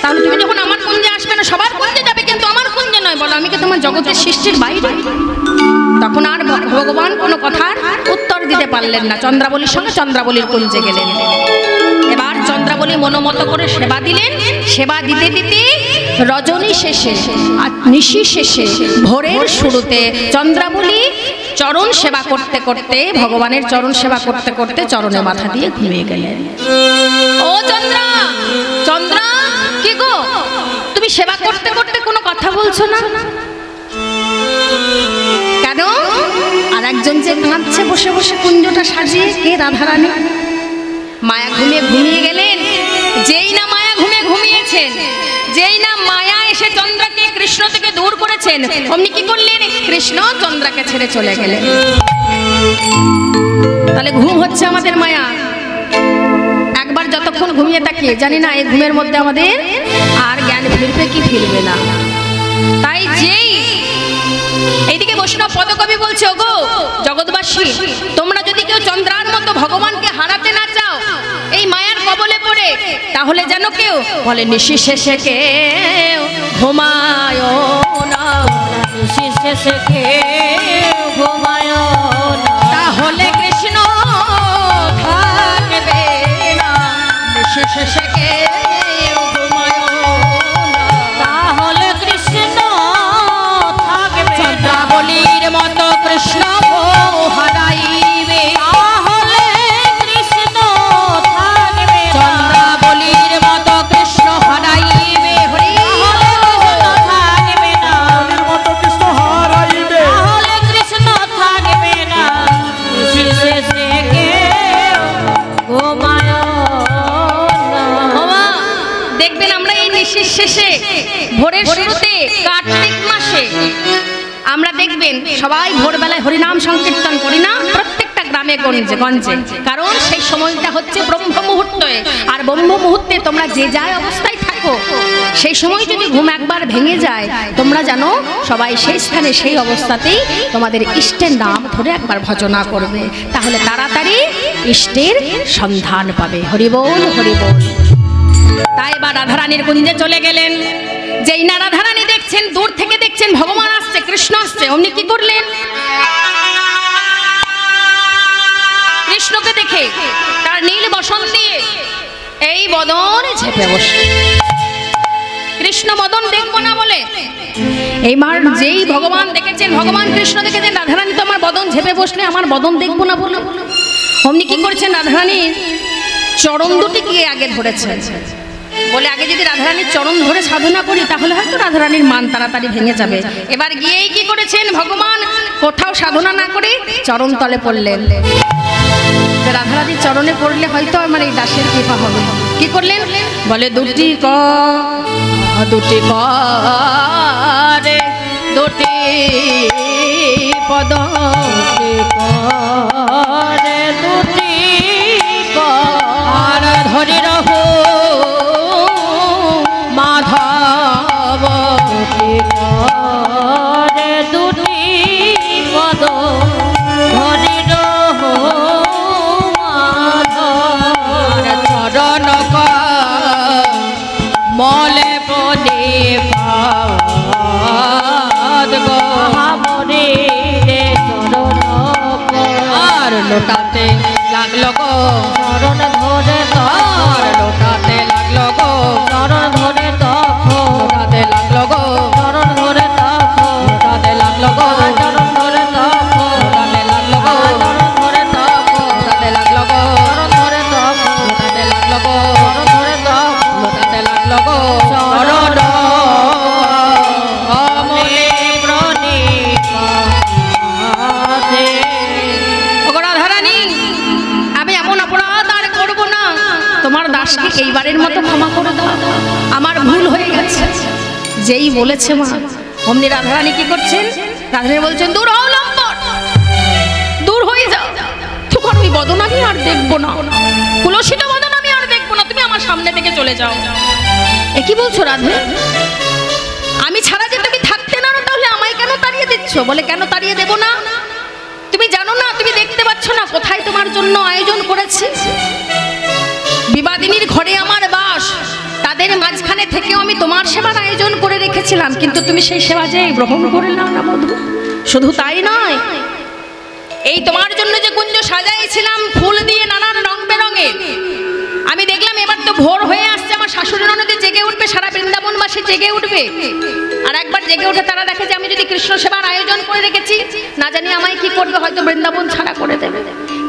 তাহলে তুমি যখন আমার কুঞ্জে আসবে না, সবার কুঞ্জে যাবে, কিন্তু আমার কুঞ্জে নয়। বলো আমি কি তোমার জগতের সৃষ্টির বাইরে? তখন আর ভগবান কোনো কথার উত্তর দিতে পারলেন না। চন্দ্রাবলীর সঙ্গে চন্দ্রাবলীর কুঞ্জে গেলেন। এবার চন্দ্রাবলী মনোমত করে সেবা দিলেন। সেবা দিতে দিতে রজনী শেষে আর নিশি শেষে ভোরের শুরুতে চন্দ্রাবলী চরণ সেবা করতে করতে, ভগবানের চরণ সেবা করতে করতে চরণে মাথা দিয়ে ঘুমিয়ে গেলেন। ও চন্দ্রা, চন্দ্রা কি গো, তুমি সেবা করতে করতে কোনো কথা বলছো না কেন? আর একজন যে কাঁদছে বসে বসে কুঞ্জটা সাজিয়ে, কে? রাধারানী। মায়া ঘুমিয়ে গেলেন। যেই না মায়া ঘুমিয়েছেন, যেই না মায়া এসে চন্দ্রকে কৃষ্ণ থেকে দূর করেছেন, অমনি কি করলেন? কৃষ্ণ চন্দ্রকে ছেড়ে চলে গেলেন। তাহলে ঘুম হচ্ছে আমাদের মায়া। একবার যতক্ষণ ঘুমিয়ে থাকি জানি না এই ঘুমের মধ্যে আমাদের আর জ্ঞান ফিরবে কি ফিরবে না। তাই যেই এইদিকে বৈষ্ণব পদকবি বলছে, ওগো জগৎবাসী, তোমরা যদি কেউ চন্দ্রার মতো ভগবানকে হারাতে না চাও এই মায়ার কবলে পড়ে, তাহলে যেন কেউ বলে নিশি শেষে কেউ ঘুমায় না, নিশি শেষে কেউ ঘুমায় না, তাহলে কৃষ্ণ থাকবে না। নিশি শেষে কেউ ঘুমায় না, তাহলে কৃষ্ণ থাকবে। চন্দ্রাবলীর মতো কৃষ্ণ হারাইবে, তাহলে কৃষ্ণ থাকবে। চন্দ্রাবলীর মতো কৃষ্ণ হারাইবে। হরি থাকবে না, মতো কৃষ্ণ হারাইবে, তাহলে কৃষ্ণ থাকবে না। নিশি শেষে কেউ ঘুমায় না। বাবা, দেখবেন আমরা এই নিশির শেষে ভোরের শুরুতে কার্তিক মাসে আমরা দেখবেন সবাই ভোরবেলায় হরিনাম সংকীর্তন করি না, প্রত্যেকটা গ্রামে গঞ্জে গঞ্জে। কারণ সেই সময়টা হচ্ছে ব্রহ্ম মুহূর্ত। আর ব্রহ্ম মুহূর্তে তোমরা যে যায় অবস্থায় থাকো, সেই সময় যদি ঘুম একবার ভেঙে যায়, তোমরা জানো সবাই সেই স্থানে সেই অবস্থাতেই তোমাদের ইষ্টের নাম ধরে একবার ভজনা করবে, তাহলে তাড়াতাড়ি ইষ্টের সন্ধান পাবে। হরিবোল হরিবোল। তাই এবার রাধারানীর কুঞ্জে চলে গেলেন। যেই না রাধারানী দেখছেন, দূর থেকে দেখছেন ভগবান আসছে, কৃষ্ণ আসছে, অমনি কি করলেন? কৃষ্ণকে দেখে তার নীল বসন দিয়ে এই বদনে ঝেপে বসে। কৃষ্ণ বদন দেখবো না বলে এইবার যেই ভগবান দেখেছেন, ভগবান কৃষ্ণ দেখেছেন রাধারানী তো আমার বদন ঝেপে বসলে আমার বদন দেখবো না বলে, অমনি কি করছেন? রাধারানীর চরণ দুটি কি আগে ধরেছেন বলে, আগে যদি রাধারানীর চরণ ধরে সাধনা করি তাহলে হয়তো রাধারানীর মান তাড়াতাড়ি ভেঙে যাবে। এবার গিয়েই কি করেছেন ভগবান? কোথাও সাধনা না করে চরণ তলে পড়লেন। রাধারানীর চরণে পড়লে হয়তো আমার এই দাসের কৃপা হবে। কি করলেন? বলে দুটি করে দুটি পদ করে দুটি আর ধরে রহ মাধব, করে দুটি পদ ধরি রহ মাধব। চরণ মলে বনে মহামণি চরণ আর লোটাতে লাগলো গো, চরণ ধরে আর লোটাতে লাগলো গো, চরণ ধরে তখন লোটাতে লাগলো গো, চরণ ধরে তখন লোটাতে লাগলো গো, চরণ ধরে তখন লোটাতে লাগলো গো, চরণ ধরে তখন লোটাতে লাগলো গো, চরণ ধরে তখন লোটাতে লাগলো গো, চরণ ধরে তখন লোটাতে লাগলো গো, চরণ অমলে প্রণিপাতে। ওগো রাধারানী, আমি এমন অপরাধ আর করবো না, তোমার দাসকে এইবারের মতো ক্ষমা করে দাও, আমার ভুল হয়ে গেছে। যেই বলেছে মা, অমনি রাধারানী কি করছেন? রাধারানী বলছেন, দূর হও লম্পট, দূর হয়ে যাও, তোমার ওই বদন আমি আর দেখবো না, কুলসিত বদন আমি আর দেখবো না, তুমি আমার সামনে থেকে চলে যাও। এ কি বলছো রাধে? আমি ছাড়া যে তুমি থাকতে না, তাহলে আমায় কেন তাড়িয়ে দিচ্ছ? বলে কেন তাড়িয়ে দেব না? তুমি জানো না, তুমি দেখতে পাচ্ছ না কোথায় তোমার জন্য আয়োজন করেছি? বিবাদিনীর ঘরে আমার বাস, তাদের তাদের মাঝখানে থেকেও আমি তোমার সেবার আয়োজন করে রেখেছিলাম, কিন্তু তুমি সেই সেবা যে গ্রহণ করে নাও না বধূ। শুধু তাই নয়, এই তোমার জন্য যে কুঞ্জ সাজাইছিলাম ফুল দিয়ে নানান রং বেরঙের, আমি দেখলাম এবার তো ভোর হয়ে আসছে, আমার শাশুড়ি ননদে জেগে উঠবে, সারা বৃন্দাবনবাসী জেগে উঠবে। আর একবার জেগে উঠে তারা দেখে যে আমি যদি কৃষ্ণ সেবার আয়োজন করে রেখেছি, না জানি আমায় কি করবে, হয়তো বৃন্দাবন ছাড়া করে দেবে।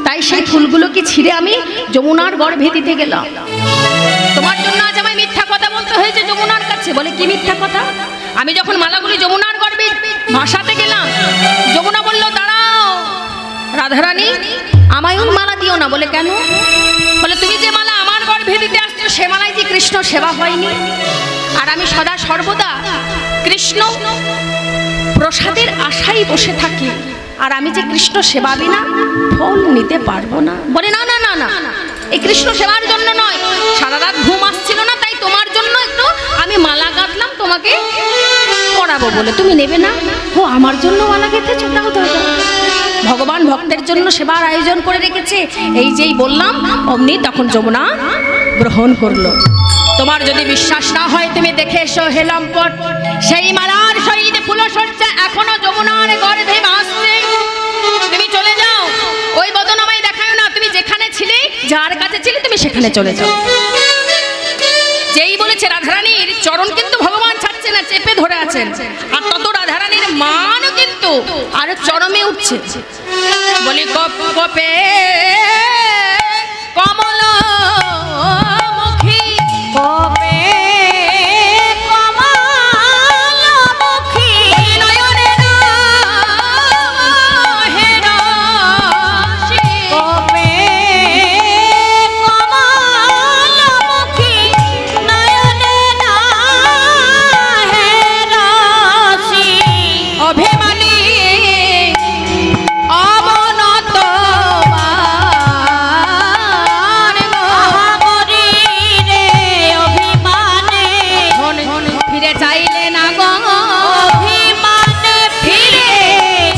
তাই সেই ফুলগুলো কি ছিঁড়ে আমি যমুনার গর্ভে দিতে গেলাম। তোমার জন্য আজ আমায় মিথ্যা কথা বলতে হয়েছে যমুনার কাছে। বলে কি মিথ্যা কথা? আমি যখন মালাগুলি যমুনার গর্ভে ভাসাতে গেলাম, যমুনা বলল দাঁড়াও রাধারানী, আমায়ও মালা দিও না। বলে কেন? বলে তুমি যে মালা আমার গর্ভে দিতে আসছো সে মালায় যে কৃষ্ণ সেবা হয়নি, আর আমি সদা সর্বদা কৃষ্ণ প্রসাদের আশায় বসে থাকি, আর আমি যে কৃষ্ণ সেবা বিনা ফল নিতে পারবো না। বলে না না না না, এই কৃষ্ণ সেবার জন্য নয়, সারা রাত ঘুম আসছিল না, তাই তোমার জন্য একটু আমি মালা গাঁথলাম তোমাকে পরাবো বলে। তুমি নেবে না? ও আমার জন্য মালা গেঁথেছো? দাও দাও দাও। ভগবান ভক্তের জন্য সেবার আয়োজন করে রেখেছে। এই যেই বললাম অমনি তখন যমুনা গ্রহণ করলো। তোমার যদি বিশ্বাস না হয় তুমি দেখে এসো হেলাম্পট, সেই মালার সহিত ফুলসজ্জা এখনো যমুনার গর্ভে ভাসছে। তুমি চলে যাও, ওই বদন আমায় দেখায় না, তুমি যেখানে ছিলে, যার কাছে ছিলে, তুমি সেখানে চলে যাও। যেই বলেছে রাধারানীর চরণ কিন্তু ভগবান ছাড়ছে না, চেপে ধরে আছেন, আর তত রাধারানীর মানও কিন্তু আরো চরমে উঠছে। বলি কপ কপে কমল মুখী, কপে কমল মুখী, নয়নে হে রাশি, কপে কমল মুখী, নয়নে হে রাশি, অভিমানী অবনত আহামরি রে অভিমানে, ফিরে চাইলে না গো, অভিমানে ফিরে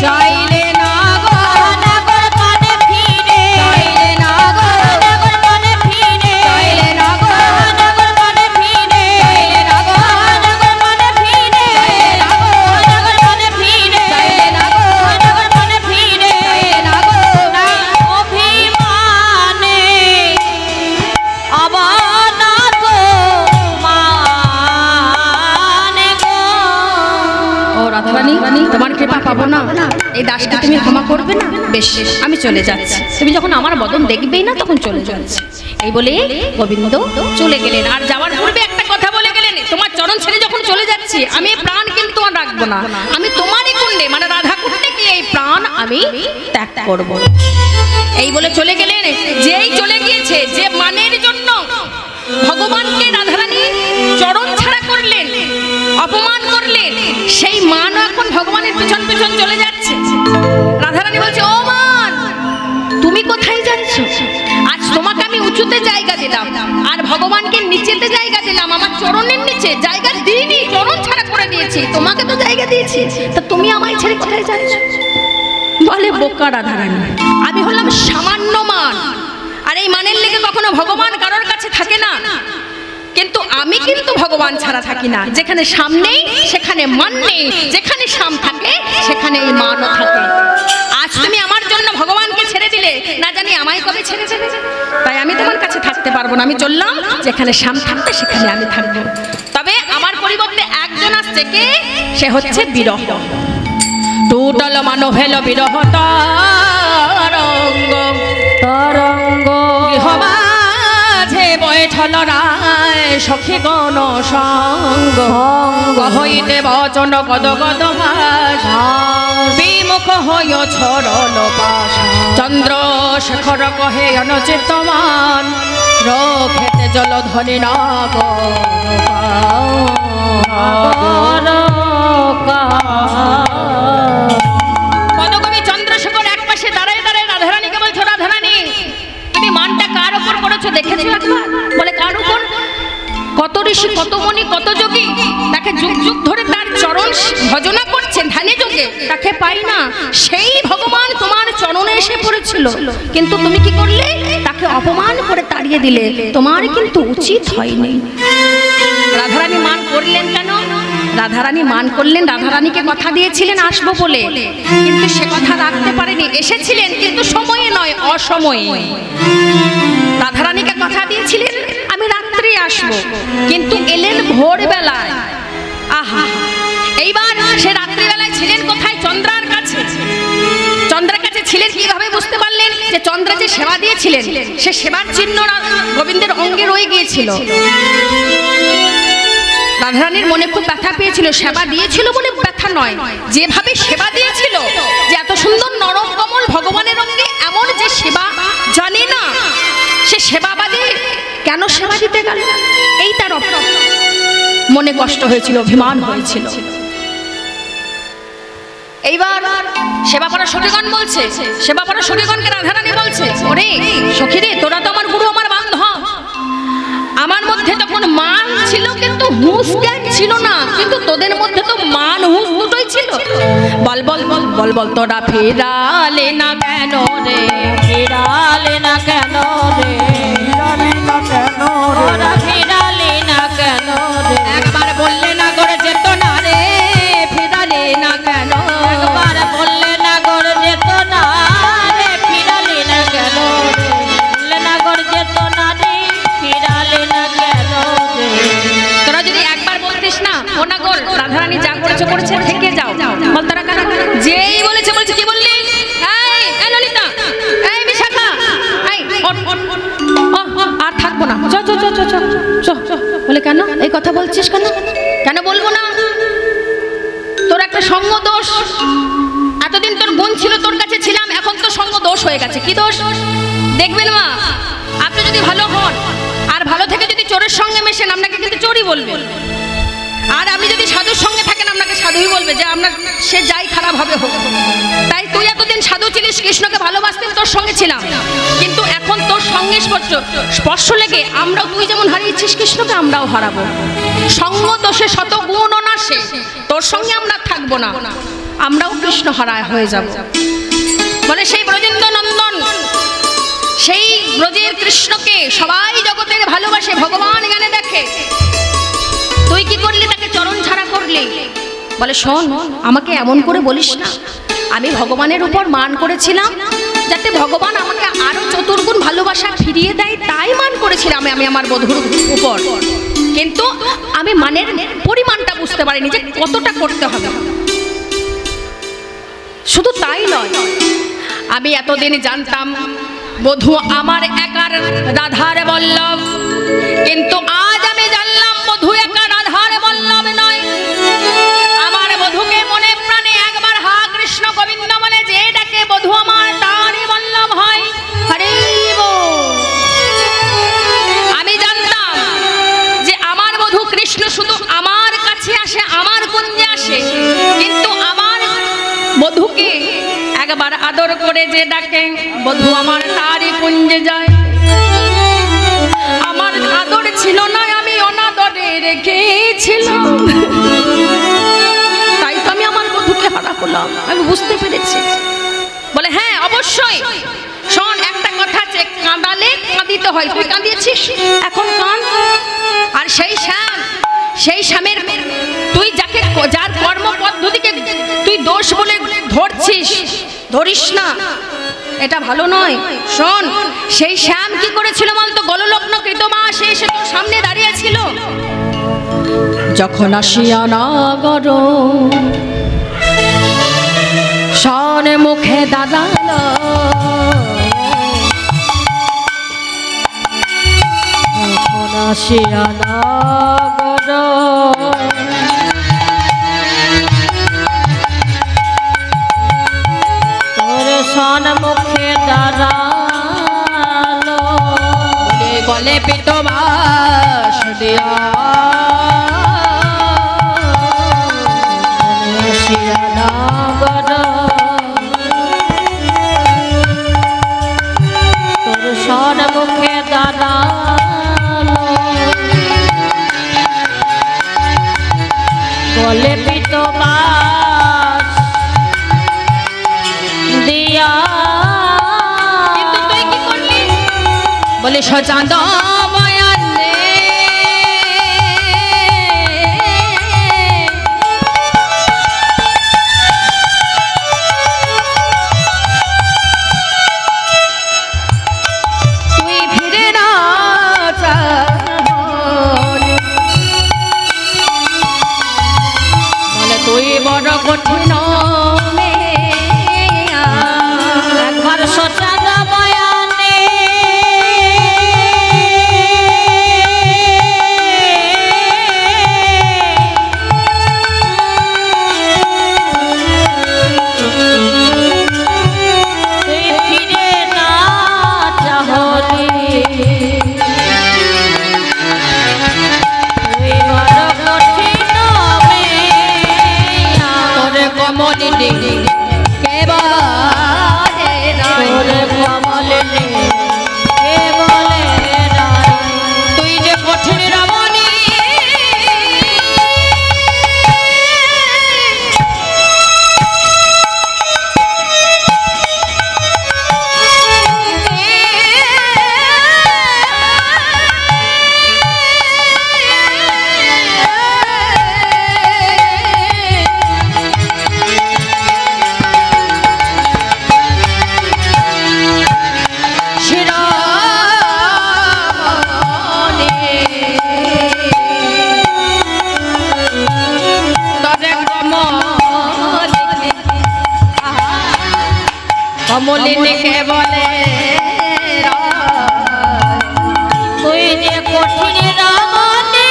চাইলে না গো, নাগর পানে ফিরে, চাইলে না গো, নাগর পানে ফিরে, চাইলে না গো, নাগর পানে ফিরে, চাইলে না গো, নাগর পানে ফিরে, নাগর পানে ফিরে, চাইলে না গো, নাগর পানে ফিরে, চাইলে না গো, অভিমানে অবনত মানে গো। ও রাধারানী, তোমার কৃপা পাবো না, এই দাসকে তুমি ক্ষমা করবে না? বেশ, আমি চলে যাচ্ছি, তুমি যখন আমার বদন দেখবেই না তখন চলে যাচ্ছি। এই বলে গোবিন্দ চলে গেলেন। আর যাওয়ার পূর্বে একটা কথা বলে গেলেন, তোমার চরণ ছেড়ে যখন চলে যাচ্ছি, আমি এই প্রাণ কিন্তু আর রাখবো না, আমি তোমারই কুণ্ডে মানে রাধা কুণ্ডে গিয়ে এই প্রাণ আমি ত্যাগ করব। এই বলে চলে গেলেন। যেই চলে গিয়েছে, যে মানের জন্য ভগবানকে রাধারানী চরণ ছাড়া করলেন, অপমান করলেন, সেই মান এখন ভগবানের পিছন পিছন চলে যাচ্ছে। রাধারানী বলছে, ও মান, তুমি কোথায় যাচ্ছ? আজ তোমাকে আমি উঁচুতে জায়গা দিলাম, আর ভগবানকে নিচেতে জায়গা দিলাম, আমার চরণের নিচে জায়গা দিইনি, চরণ ছাড়া করে দিয়েছি, তোমাকে তো জায়গা দিয়েছি, তা তুমি আমায় ছেড়ে কোথায় যাচ্ছ? বলে, বোকা রাধারানী, আমি হলাম সামান্য মান, আর এই মানের লেগে কখনো ভগবান কারোর কাছে থাকে না, কিন্তু আমি কিন্তু ভগবান ছাড়া থাকি না। যেখানে সাম নেই সেখানে মান নেই, যেখানে সাম থাকে সেখানে এই মানও থাকে। আজ তুমি আমার জন্য ভগবানকে ছেড়ে দিলে, না জানি আমায় কবে ছেড়ে দেবে, তাই আমি তোমার কাছে থাকতে পারবো না। আমি চললাম, যেখানে সাম থাকবে সেখানে আমি থাকবো। তবে আমার পরিবর্তে একজন আসছে, কে? সে হচ্ছে বিরহ। টুটল মানো হেল বিরহ তরঙ্গ, তরঙ্গ গৃহমাঝে বৈঠল রায় সখী গণ সঙ্গ, হইতে বচন গদ গদ ভাষ, বিমুখ হইয় ছড়ল পাশ, চন্দ্র শেখর কহে অনুচিতমান, রক্ষেতে জলধরি নাগ পদকবি চন্দ্রশেখর এক পাশে দাঁড়ায় দাঁড়ায় রাধারানীকে বলছো, রাধারানী তুমি মানটা কার ওপর করেছো দেখেছো একবার? বলে, কার উপর? কত ঋষি, কত মুনি, কত যোগী তাকে যুগ যুগ ধরে তার চরণ ভজনা করছেন, ধ্যানে যোগে, তাকে পাই না। সেই ভগবান তোমার চরণে এসে পড়েছিল, কিন্তু তুমি কি করলে? তাকে অপমান করে তাড়িয়ে দিলে। তোমার কিন্তু উচিত হয়নি। রাধারানী মান করলেন কেন? রাধারানী মান করলেন, রাধারানীকে কথা দিয়েছিলেন আসবো বলে, কিন্তু সে কথা রাখতে পারেনি। এসেছিলেন কিন্তু সময়ে নয়, অসময়ে। রাধারানীকে কথা দিয়েছিলেন আমি রাত্রে আসবো, কিন্তু এলেন ভোরবেলায়। আহা, এইবার সে রাত্রিবেলায় ছিলেন কোথায়? চন্দ্রার কাছে। চন্দ্রের কাছে ছিলেন কিভাবে বুঝতে পারলেন? যে চন্দ্র যে সেবা দিয়েছিলেন সে সেবার চিহ্ন গোবিন্দের অঙ্গে রয়ে গিয়েছিল। রাধারানীর মনে খুব ব্যথা পেয়েছিল। সেবা দিয়েছিল বলে ব্যথা নয়, যেভাবে সেবা দিয়েছিল, যে এত সুন্দর নরম কমল ভগবানের অঙ্গে এমন যে সেবা জানে না, সে সেবাবাদী কেন সেবা দিতে গেল, এই তার মনে কষ্ট হয়েছিল, অভিমান হয়েছিল। এইবার সেবাপাড়া সখীগণ বলছে, সেবাপাড়া সখীগণকে রাধারানী বলছে, ওরে সখীরে, তোরা তো আমার গুরু, আমার বান্ধব। আমার মধ্যে তখন মান ছিল কিন্তু হুঁশ জ্ঞান ছিল না, কিন্তু তোদের মধ্যে তো মান হুঁশ দুটোই ছিল। বল বল বল বল বল তোরা ফেরালে না কেন রে, ফিরালে না কেন রে, ফিরালি না কেন রে, ওরা ফিরালে না কেন রে, একবার বললে না করে যেত না রে, ফেরালে না কেন? একবার বললে না গর যেত না রে, ফিরালে না কেন রে, বললে না গর যেত না রে, ফিরালে না কেন রে। তোরা যদি একবার বলতিস না, ও না কর, রাধারানী যা করেছে করেছে, থেকে যাও, বল তারা কেন? যেই বলেছে বলছে, কি বললি? এই ললিতা, এই বিশাখা, এই আর থাকবো না, চ চ চ চ চ চ। বলে কেন এই কথা বলছিস? কেন কেন বলবো না? তোর একটা সঙ্গ দোষ। এতদিন তোর গুণ ছিল, তোর কাছে ছিলাম, এখন তো সঙ্গ দোষ হয়ে গেছে। কি দোষ? দেখবেন মা, আপনি যদি ভালো হন আর ভালো থেকে যদি চোরের সঙ্গে মেশেন, আপনাকে কিন্তু চোরই বলবে। আর আপনি যদি সাধুর সঙ্গে থাকেন, আপনাকে সাধুই বলবে, যে আপনার সে যাই খারাপ হবে হোক। তাই তুই এতদিন সাধু ছিলিস, কৃষ্ণকে ভালোবাসতেন, তোর সঙ্গে ছিলাম, কিন্তু এখন তোর সঙ্গে স্পর্শ লেগে আমরাও, তুই যেমন হারিয়েছিস কৃষ্ণকে, আমরাও হারাবো। সঙ্গ দোষে শত গুণ নাশে, তোর সঙ্গে আমরা থাকবো না, আমরাও কৃষ্ণ হারায় হয়ে যাব। বলে সেই ব্রজেন্দ্র নন্দন, সেই ব্রজের কৃষ্ণকে সবাই জগতের ভালোবাসে, ভগবান জ্ঞানে দেখে। তুই কি করলি? তাকে চরণ ছাড়া করলি। বলে শোন, আমাকে এমন করে বলিস না, আমি ভগবানের উপর মান করেছিলাম, যাতে ভগবান আমাকে আরো চতুর্গুণ ভালোবাসা ফিরিয়ে দেয়, তাই মান করেছিলাম আমি আমার বধূর উপর। কিন্তু আমি মানের পরিমাণটা বুঝতে পারিনি, যে কতটা করতে হবে। শুধু তাই নয়, আমি এতদিন জানতাম বধূ আমার একার রাধার বল্লভ, কিন্তু আজ আমি জানলাম বধূ একা রাধার বল্লভ নয়। আমার বধূকে মনে প্রাণে একবার হা কৃষ্ণ গোবিন্দ বলে যে ডাকে, বধূ আমার তারই বল্লভ হয়। হরে বল। আমি জানতাম যে আমার বধূ কৃষ্ণ শুধু আমার কাছে আসে, আমার কুঞ্জে আসে, কিন্তু আমার বধূকে একবার আদর করে যে ডাকে, বধূ আমার তারই কুঞ্জে যায়। আমার আদর ছিল না, আমি অনাদরে রেখেছিলাম, তাই তো আমি আমার বধূকে হারা করলাম। আমি বুঝতে পেরেছি। বলে হ্যাঁ অবশ্যই, শোন একটা কথা আছে, কাঁদালে কাঁদিতে হয়। তুই কাঁদিয়েছিস, এখন কাঁদ। আর সেই শ্যাম, সেই শ্যামের তুই যাকে, যার কর্ম পদ্ধতিকে তুই দোষ বলে ধরছিস, ধরিস না, এটা ভালো নয়। শোন, সেই শ্যাম কি করেছিল বলতো? গললগ্ন কৃতমাস এসে তোর সামনে দাঁড়িয়ে ছিল, যখন আসিয়া নগর শন মুখে দাঁড়ালো, যখন আসিয়া নগর তোর সন্মুখে দাঁড়ালো, গলে পিতবাস দিয়া আসিয়া নগর তোর সন্মুখে দাঁড়ালো, গলে পিতবাস দিয়া। কিন্তু তুই কি করলি? বলে সচাঁদ কে বলে তোর কমলে কে বলে নাই তুই যে কঠিন রমণী কমলিনী কে বলে তুই যে কঠিন রমণী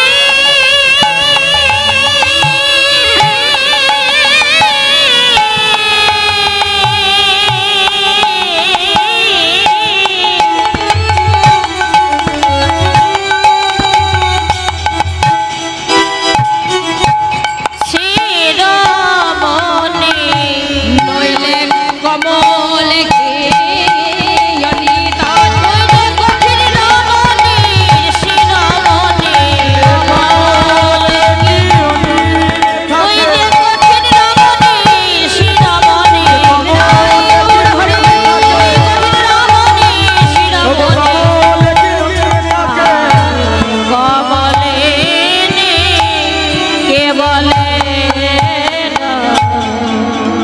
শিরোমণি নইলে কমল কে অনিতা তুই যে কঠিন রমণী শিরোমণি তুই যে কঠিন রমণী শিরোমণি কমলিনী কে বলে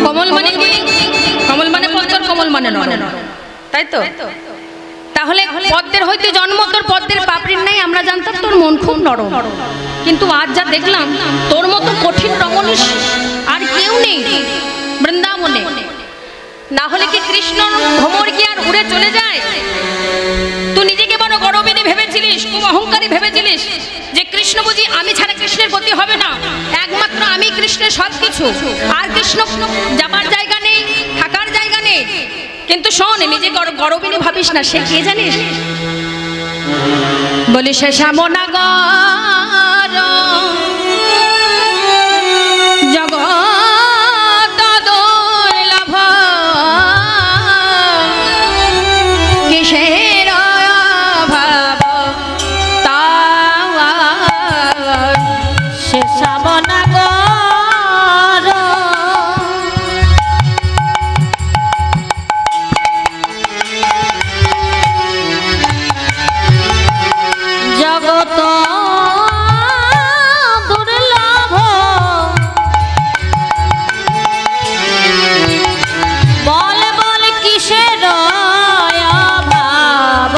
কমল মানে কি কমল মানে পদ্মর কমল মানে নরম তাই তো তাহলে পদ্মের হইতে জন্ম তোর পদ্মের পাপড়ির নাই আমরা জানতাম তোর মন খুব নরম কিন্তু আজ যা দেখলাম তোর মতো কঠিন রমণী আর কেউ নেই বৃন্দাবনে না হলে কি কৃষ্ণ ভ্রমর কি আর উড়ে চলে যায় তুই নিজেকে বড় গর্বিনী ভেবেছিলিস খুব অহংকারী ভেবেছিলিস যে কৃষ্ণ বুঝি আমি ছাড়া কৃষ্ণের গতি হবে না একমাত্র আমি কৃষ্ণের সব কিছু আর কৃষ্ণ যাবার জায়গা নেই থাকার জায়গা নেই কিন্তু শোন নিজে গর্বিনী ভাবিস না সে কে জানিস বলি সে শ্যামনগর জগৎ দুর্লভ কিসের অভাব তার সে শ্যামনগর জগত দুর্লভ বল বল কিসের অভাব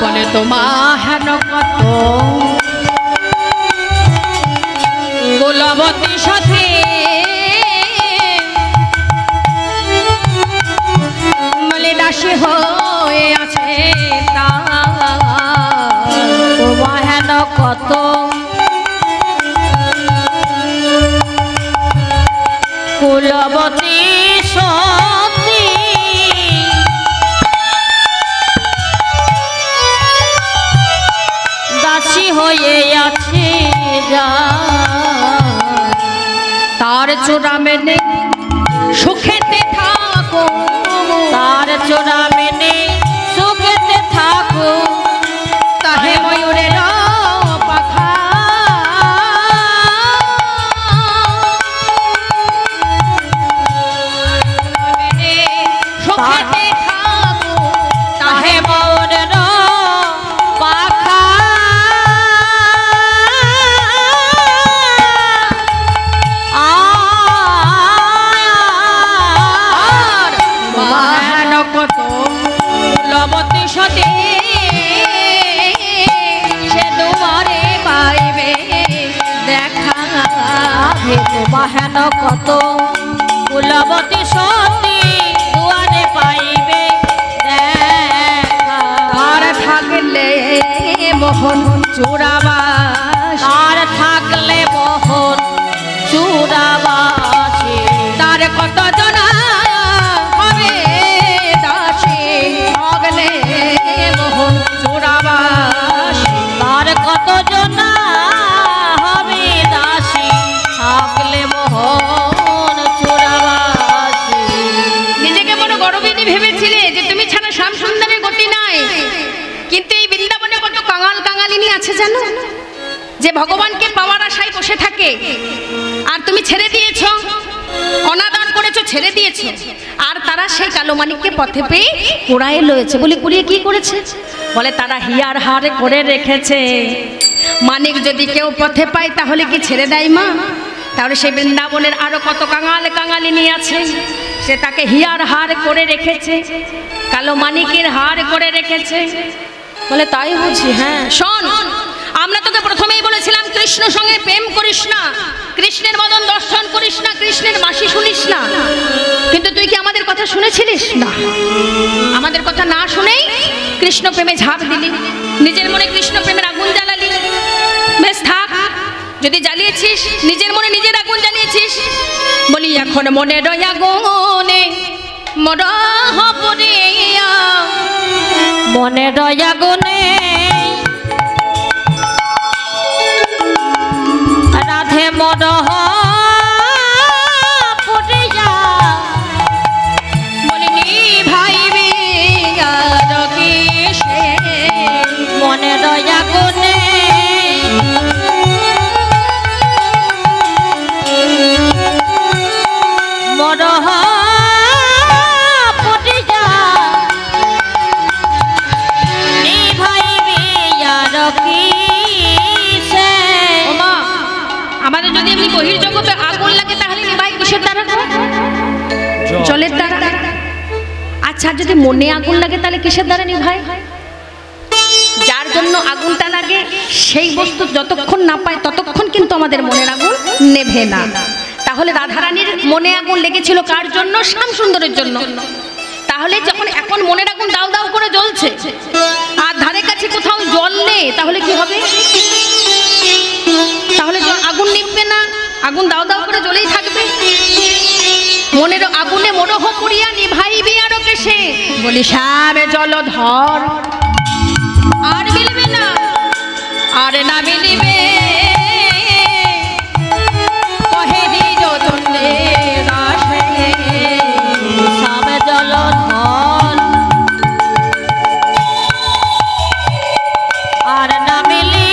বলে তোমার হেন কত কুলবতী সাথে বলে দাসী হয়ে আছে তোমার হেন কত কুলবতী সতী দাসী হয়ে আছে যা তার চূড়া মেনে সুখেতে থাকো তার চোরা মেনে সুখেতে থাকো তাহে ময়ূরের পাখা মেনে সুখেতে থাকো তাহে মৌরের পাখা আর মহান কত কুলবতী সতী সে দুয়ারে পাইবে দেখা হে তোমা হেন কত কুলবতী সতী দুয়ারে পাইবে দেখা তার থাকলে মোহন চূড়াবাস তার থাকলে মোহন চূড়াবাসী তার কত জনা হবে দাসী থাকলে মোহন চূড়াবাস তার কত জনা হবে দাসী কাঙাল কাঙালিনী আছে জানো, যে ভগবানকে পাওয়ার আশায় বসে থাকে, আর তুমি ছেড়ে দিয়েছো, অনাদর করেছো, ছেড়ে দিয়েছো, আর তারা সেই কালো মানিককে পথে পেয়ে কুড়ায় লয়েছে। বলি কুড়িয়ে কি করেছে? বলে তারা হিয়ার হার করে রেখেছে। মানিক যদি কেউ পথে পায় তাহলে কি ছেড়ে দেয় মা? তাহলে সেই বৃন্দাবনের আরো কত কাঙাল কাঙালিনী আছে, সে তাকে হিয়ার হার করে রেখেছে, কালো মানিকের হার করে রেখেছে। বলে তাই বুঝি? হ্যাঁ শোন, আমরা তোকে প্রথমেই বলেছিলাম কৃষ্ণ সঙ্গে প্রেম করিস না, কৃষ্ণের মদন দর্শন করিস না, কৃষ্ণের বাঁশি শুনিস না। কিন্তু তুই কি আমাদের কথা শুনেছিলিস? না, আমাদের কথা না শুনেই কৃষ্ণ প্রেমে ঝাঁপ দিলি, নিজের মনে কৃষ্ণ প্রেমের আগুন জ্বালালি। বেশ থাক, যদি জ্বালিয়েছিস নিজের মনে নিজের আগুন জ্বালিয়েছিস। বলি এখন মনে রয়া গুনে মরহ পুরিয়া, মনে দয়া গুনে রাধে মরহ পুরিয়া, বলিনি ভাই বিয়ার কিসে, মনে দয়া গুনে মরহ পুরিয়া, নিভাইবি আর কিসে। ওমা, আমাদের যদি এমনি বহির্জগতে আগুন লাগে তাহলে নিভাই কিসের দ্বারা? জলের দ্বারা। আচ্ছা, যদি মনে আগুন লাগে তাহলে কিসের দ্বারা নিভাই? যার জন্য আগুনটা লাগে সেই বস্তু যতক্ষণ না পায় ততক্ষণ কিন্তু আমাদের মনের আগুন নেভে না। তাহলে রাধারানীর মনে আগুন লেগেছিল কার জন্য? শ্যাম সুন্দরের জন্য। তাহলে যখন এখন মনের আগুন দাও দাও করে জ্বলছে আর ধারে কাছে কোথাও জল নেই, তাহলে কি হবে? তাহলে আগুন নিভবে না, আগুন দাও দাও করে জ্বলেই থাকবে। মনের আগুনে মরহ পুরিয়া নিভাইবি আরো কেসে, বলি শ্যাম জলধর আর মিলবে না, আর না মিলিবে কহে নিজ চন্ডে দাসে, শ্যাম জলধর আর না মিলিবে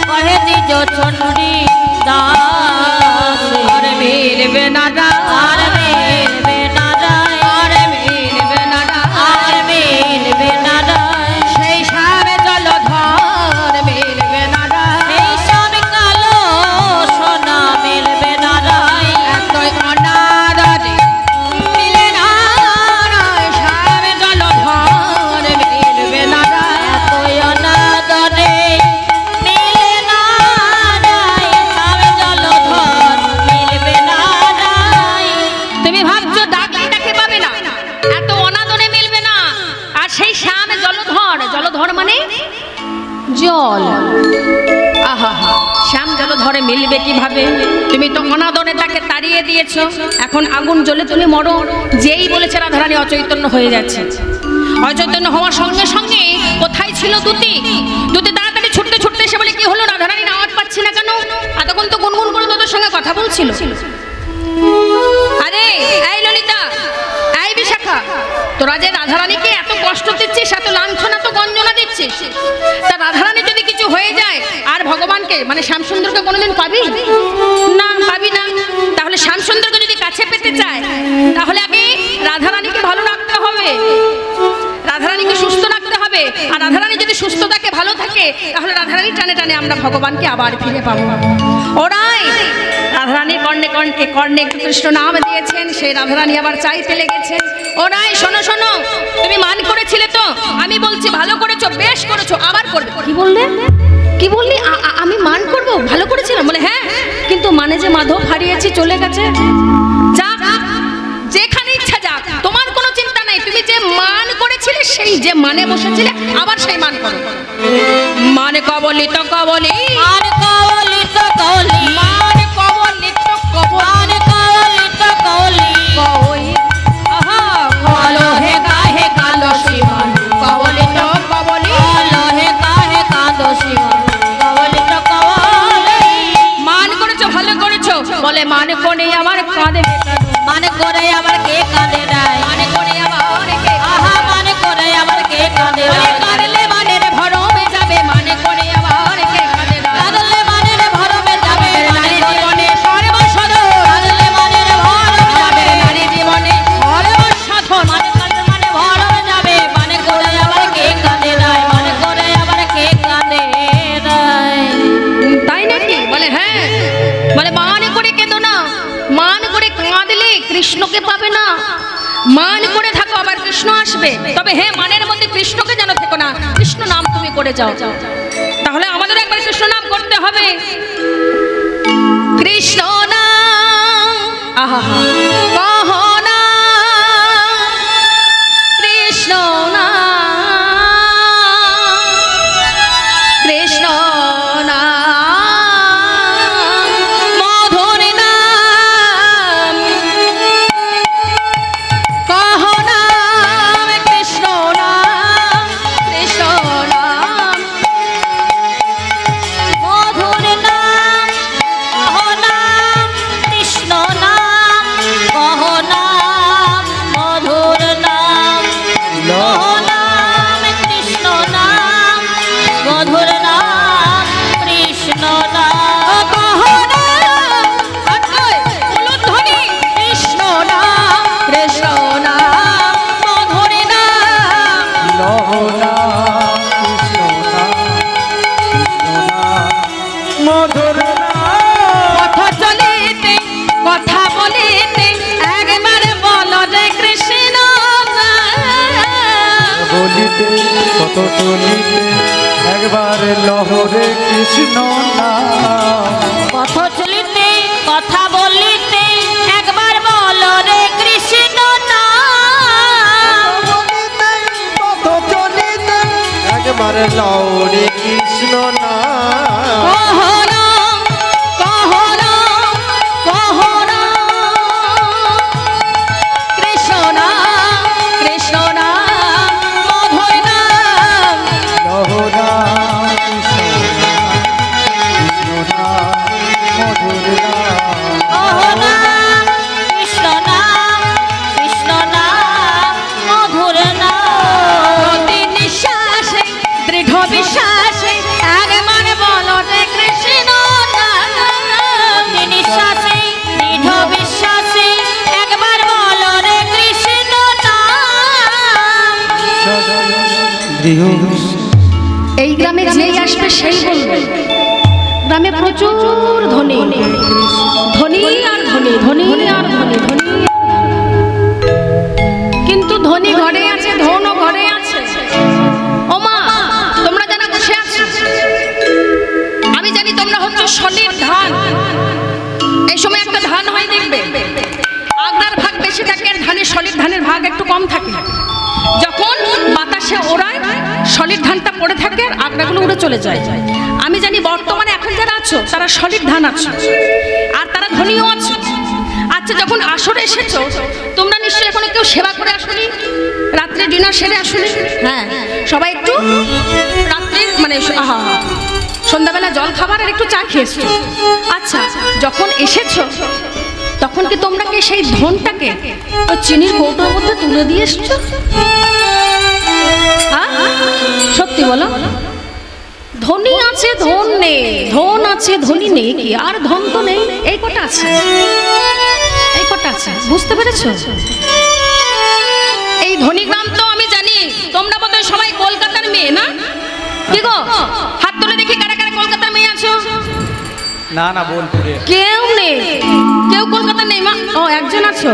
কহে নিজ চন্ডী দাস, আর মিলবে না আর মিলবে না রায়, আর মিলবে না আর মিলবে না রায়, সেই শ্যাম জলধর মিলবে না এই সব কালো সোনা মিলবে না রায়, এতই অনাদরে মিলে না শ্যাম জলধর মিলবে না এতই অনাদরে মিলে না রায়, শ্যাম জলধর মিলবে না রায়। তুমি ভাবছো ডাকলে ডাকে পাবে না, এত অনাদরে মিলবে না। আর সেই শ্যাম জলধর, জলধর মানে জল। আহা, শ্যাম জলধরে মিলবে কিভাবে? তুমি তো অনাদরে তাকে তাড়িয়ে দিয়েছো, এখন আগুন জ্বলে তুমি মরো। যেই বলেছে রাধারানী অচৈতন্য হয়ে যাচ্ছে, অচৈতন্য হওয়ার সঙ্গে সঙ্গে কোথায় ছিল দুতি? দুতি তাড়াতাড়ি ছুটতে ছুটতে এসে বলে কি হলো রাধারানী, আওয়াজ পাচ্ছি না কেন? এতক্ষণ তো গুনগুন করে তোদের সঙ্গে কথা বলছিল। আরে এই ললিতা, এই বিশাখা, তোরা যে রাধারানীকে এত কষ্ট দিচ্ছিস, এত লাঞ্ছনা, এত গঞ্জনা দিচ্ছিস, তা রাধারানী যদি কিছু হয়ে যায় আর ভগবানকে মানে শ্যামসুন্দরকে কোনোদিন পাবি না? পাবি না। তাহলে শ্যামসুন্দরকে যদি কাছে পেতে চায় তাহলে আগে রাধারানীকে ভালো রাখতে হবে, রাধারানীকে সুস্থ রাখতে হবে। আর রাধারানী যদি সুস্থ থাকে, ভালো থাকে, তাহলে রাধারানী টানে টানে আমরা ভগবানকে আবার ফিরে পাবো। ওরাই রাধারানীর কর্ণে কর্ণে কর্ণে একটু কৃষ্ণ নাম দিয়েছেন, সেই রাধারানী আবার চাইতে লেগেছেন। ওরাই শোনো শোনো, তুমি মান করেছিলে তো, আমি বলছি ভালো করেছো, বেশ করেছো, আবার করবে। কি বললে? কি বললি? আমি মান করব? ভালো করেছিলাম? বলে হ্যাঁ, কিন্তু মানে যে মাধব হারিয়েছি, চলে গেছে, যাক যেখানে ইচ্ছা যাক, তোমার কোনো চিন্তা নাই। তুমি যে মান করেছিলে, সেই যে মানে বসেছিলে, আবার সেই মান করো। মানে কবলি তো কবলি, আর কওলি তো কওলি, মানে কবলি তো কবলি, আর কওলি তো কওলি, কই আহা কালো হে কাহে কালো শিবন, কবলি তো কবলি, কালো হে কাহে কাঁদো শিবন, কওলি তো কওলি। মান করেছো, ভালো করেছো। বলে মানে কোনে আমার কাঁদে, মানে করে আমার কে কাঁদে রায়, মানে কোনে আমার কে, আহা তবে হ্যাঁ মানের মধ্যে কৃষ্ণকে যেন থেকো না, কৃষ্ণ নাম তুমি করে যাও। তাহলে আমাদের একবার কৃষ্ণ নাম করতে হবে। কৃষ্ণ নাম আহা কহো না, কৃষ্ণ নাম কৃষ্ণ কত চলিতে একবার লহরে কৃষ্ণ নাম, পথ চলিতে কথা বলিতে একবার বলো রে কৃষ্ণ নাম, কত চলিতে একবার লহরে কৃষ্ণ নাম, এই গ্রামে যেই আসবে সেই বলবে গ্রামে প্রচুর ধনী ধনী আর ধনী ধনী আর ধনী ধনী, কিন্তু ধনী ঘরে আছে, ধনও ঘরে আছে। ও মা, তোমরা যারা বসে আছো, আমি জানি তোমরা হচ্ছে সলির ধান। এই সময় একটা ধান হয় দেখবে, আগনার ভাগ বেশি থাকে, ধানের সলির ধানের ভাগ একটু কম থাকে। যখন বাতাসে ওড়ায় সলিড ধানটা পড়ে থাকে আর আগড়াগুলো উড়ে চলে যায়। আমি জানি বর্তমানে এখন যারা আছো তারা সলিড ধান আছো আর তারা ধনীও আছো। আচ্ছা, যখন আসরে এসেছো তোমরা নিশ্চয়ই এখন কেউ সেবা করে আসনি, রাত্রে ডিনার সেরে আসনি? হ্যাঁ, সবাই একটু রাত্রে মানে সন্ধ্যাবেলা জল খাবার আর একটু চা খেয়েছো। আচ্ছা, যখন এসেছো তখন কি তোমরা কি সেই ধনটাকে ওই চিনির কৌটোর মধ্যে তুলে দিয়ে এসছো? সত্যি বলো, ধনী আছে ধন নেই, ধন আছে ধনী নেই, কি আর ধন তো নেই, এই কটা আছে, এই কটা আছে, বুঝতে পেরেছো? এই ধনী গ্রাম তো আমি জানি তোমরা বোধহয় সবাই কলকাতার মেয়ে না? কি গো, হাত তুলে দেখি কারা কারা কলকাতার মেয়ে আছো? না না, বোলপুরে কেউ নেই, কেউ কলকাতা নেই মা। ও, একজন আছো।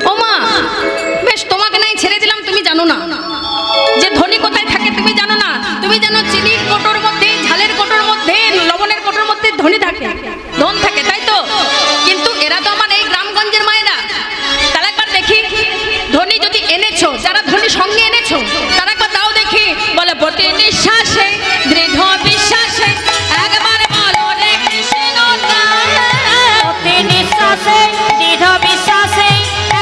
ও মা, বেশ, তোমাকে নাই ছেড়ে দিলাম। তুমি জানো না যে ধনী কোথায় থাকে? তুমি জানো না? তুমি জানো চিনির কোটোর মধ্যে, ঝালের কোটোর মধ্যে, লবণের কোটোর মধ্যে ধনী থাকে, ধন থাকে, তাই তো? কিন্তু এরা তো আমার এই গ্রামগঞ্জের মায়েরা। তারা একবার দেখি ধনী যদি এনেছো, যারা ধনী সঙ্গে এনেছো তারা একবার দাও দেখি। বলে প্রতি নিঃশ্বাসে দৃঢ় বিশ্বাসে একবার বলো রে কৃষ্ণ নাম, প্রতি নিঃশ্বাসে দৃঢ় বিশ্বাসে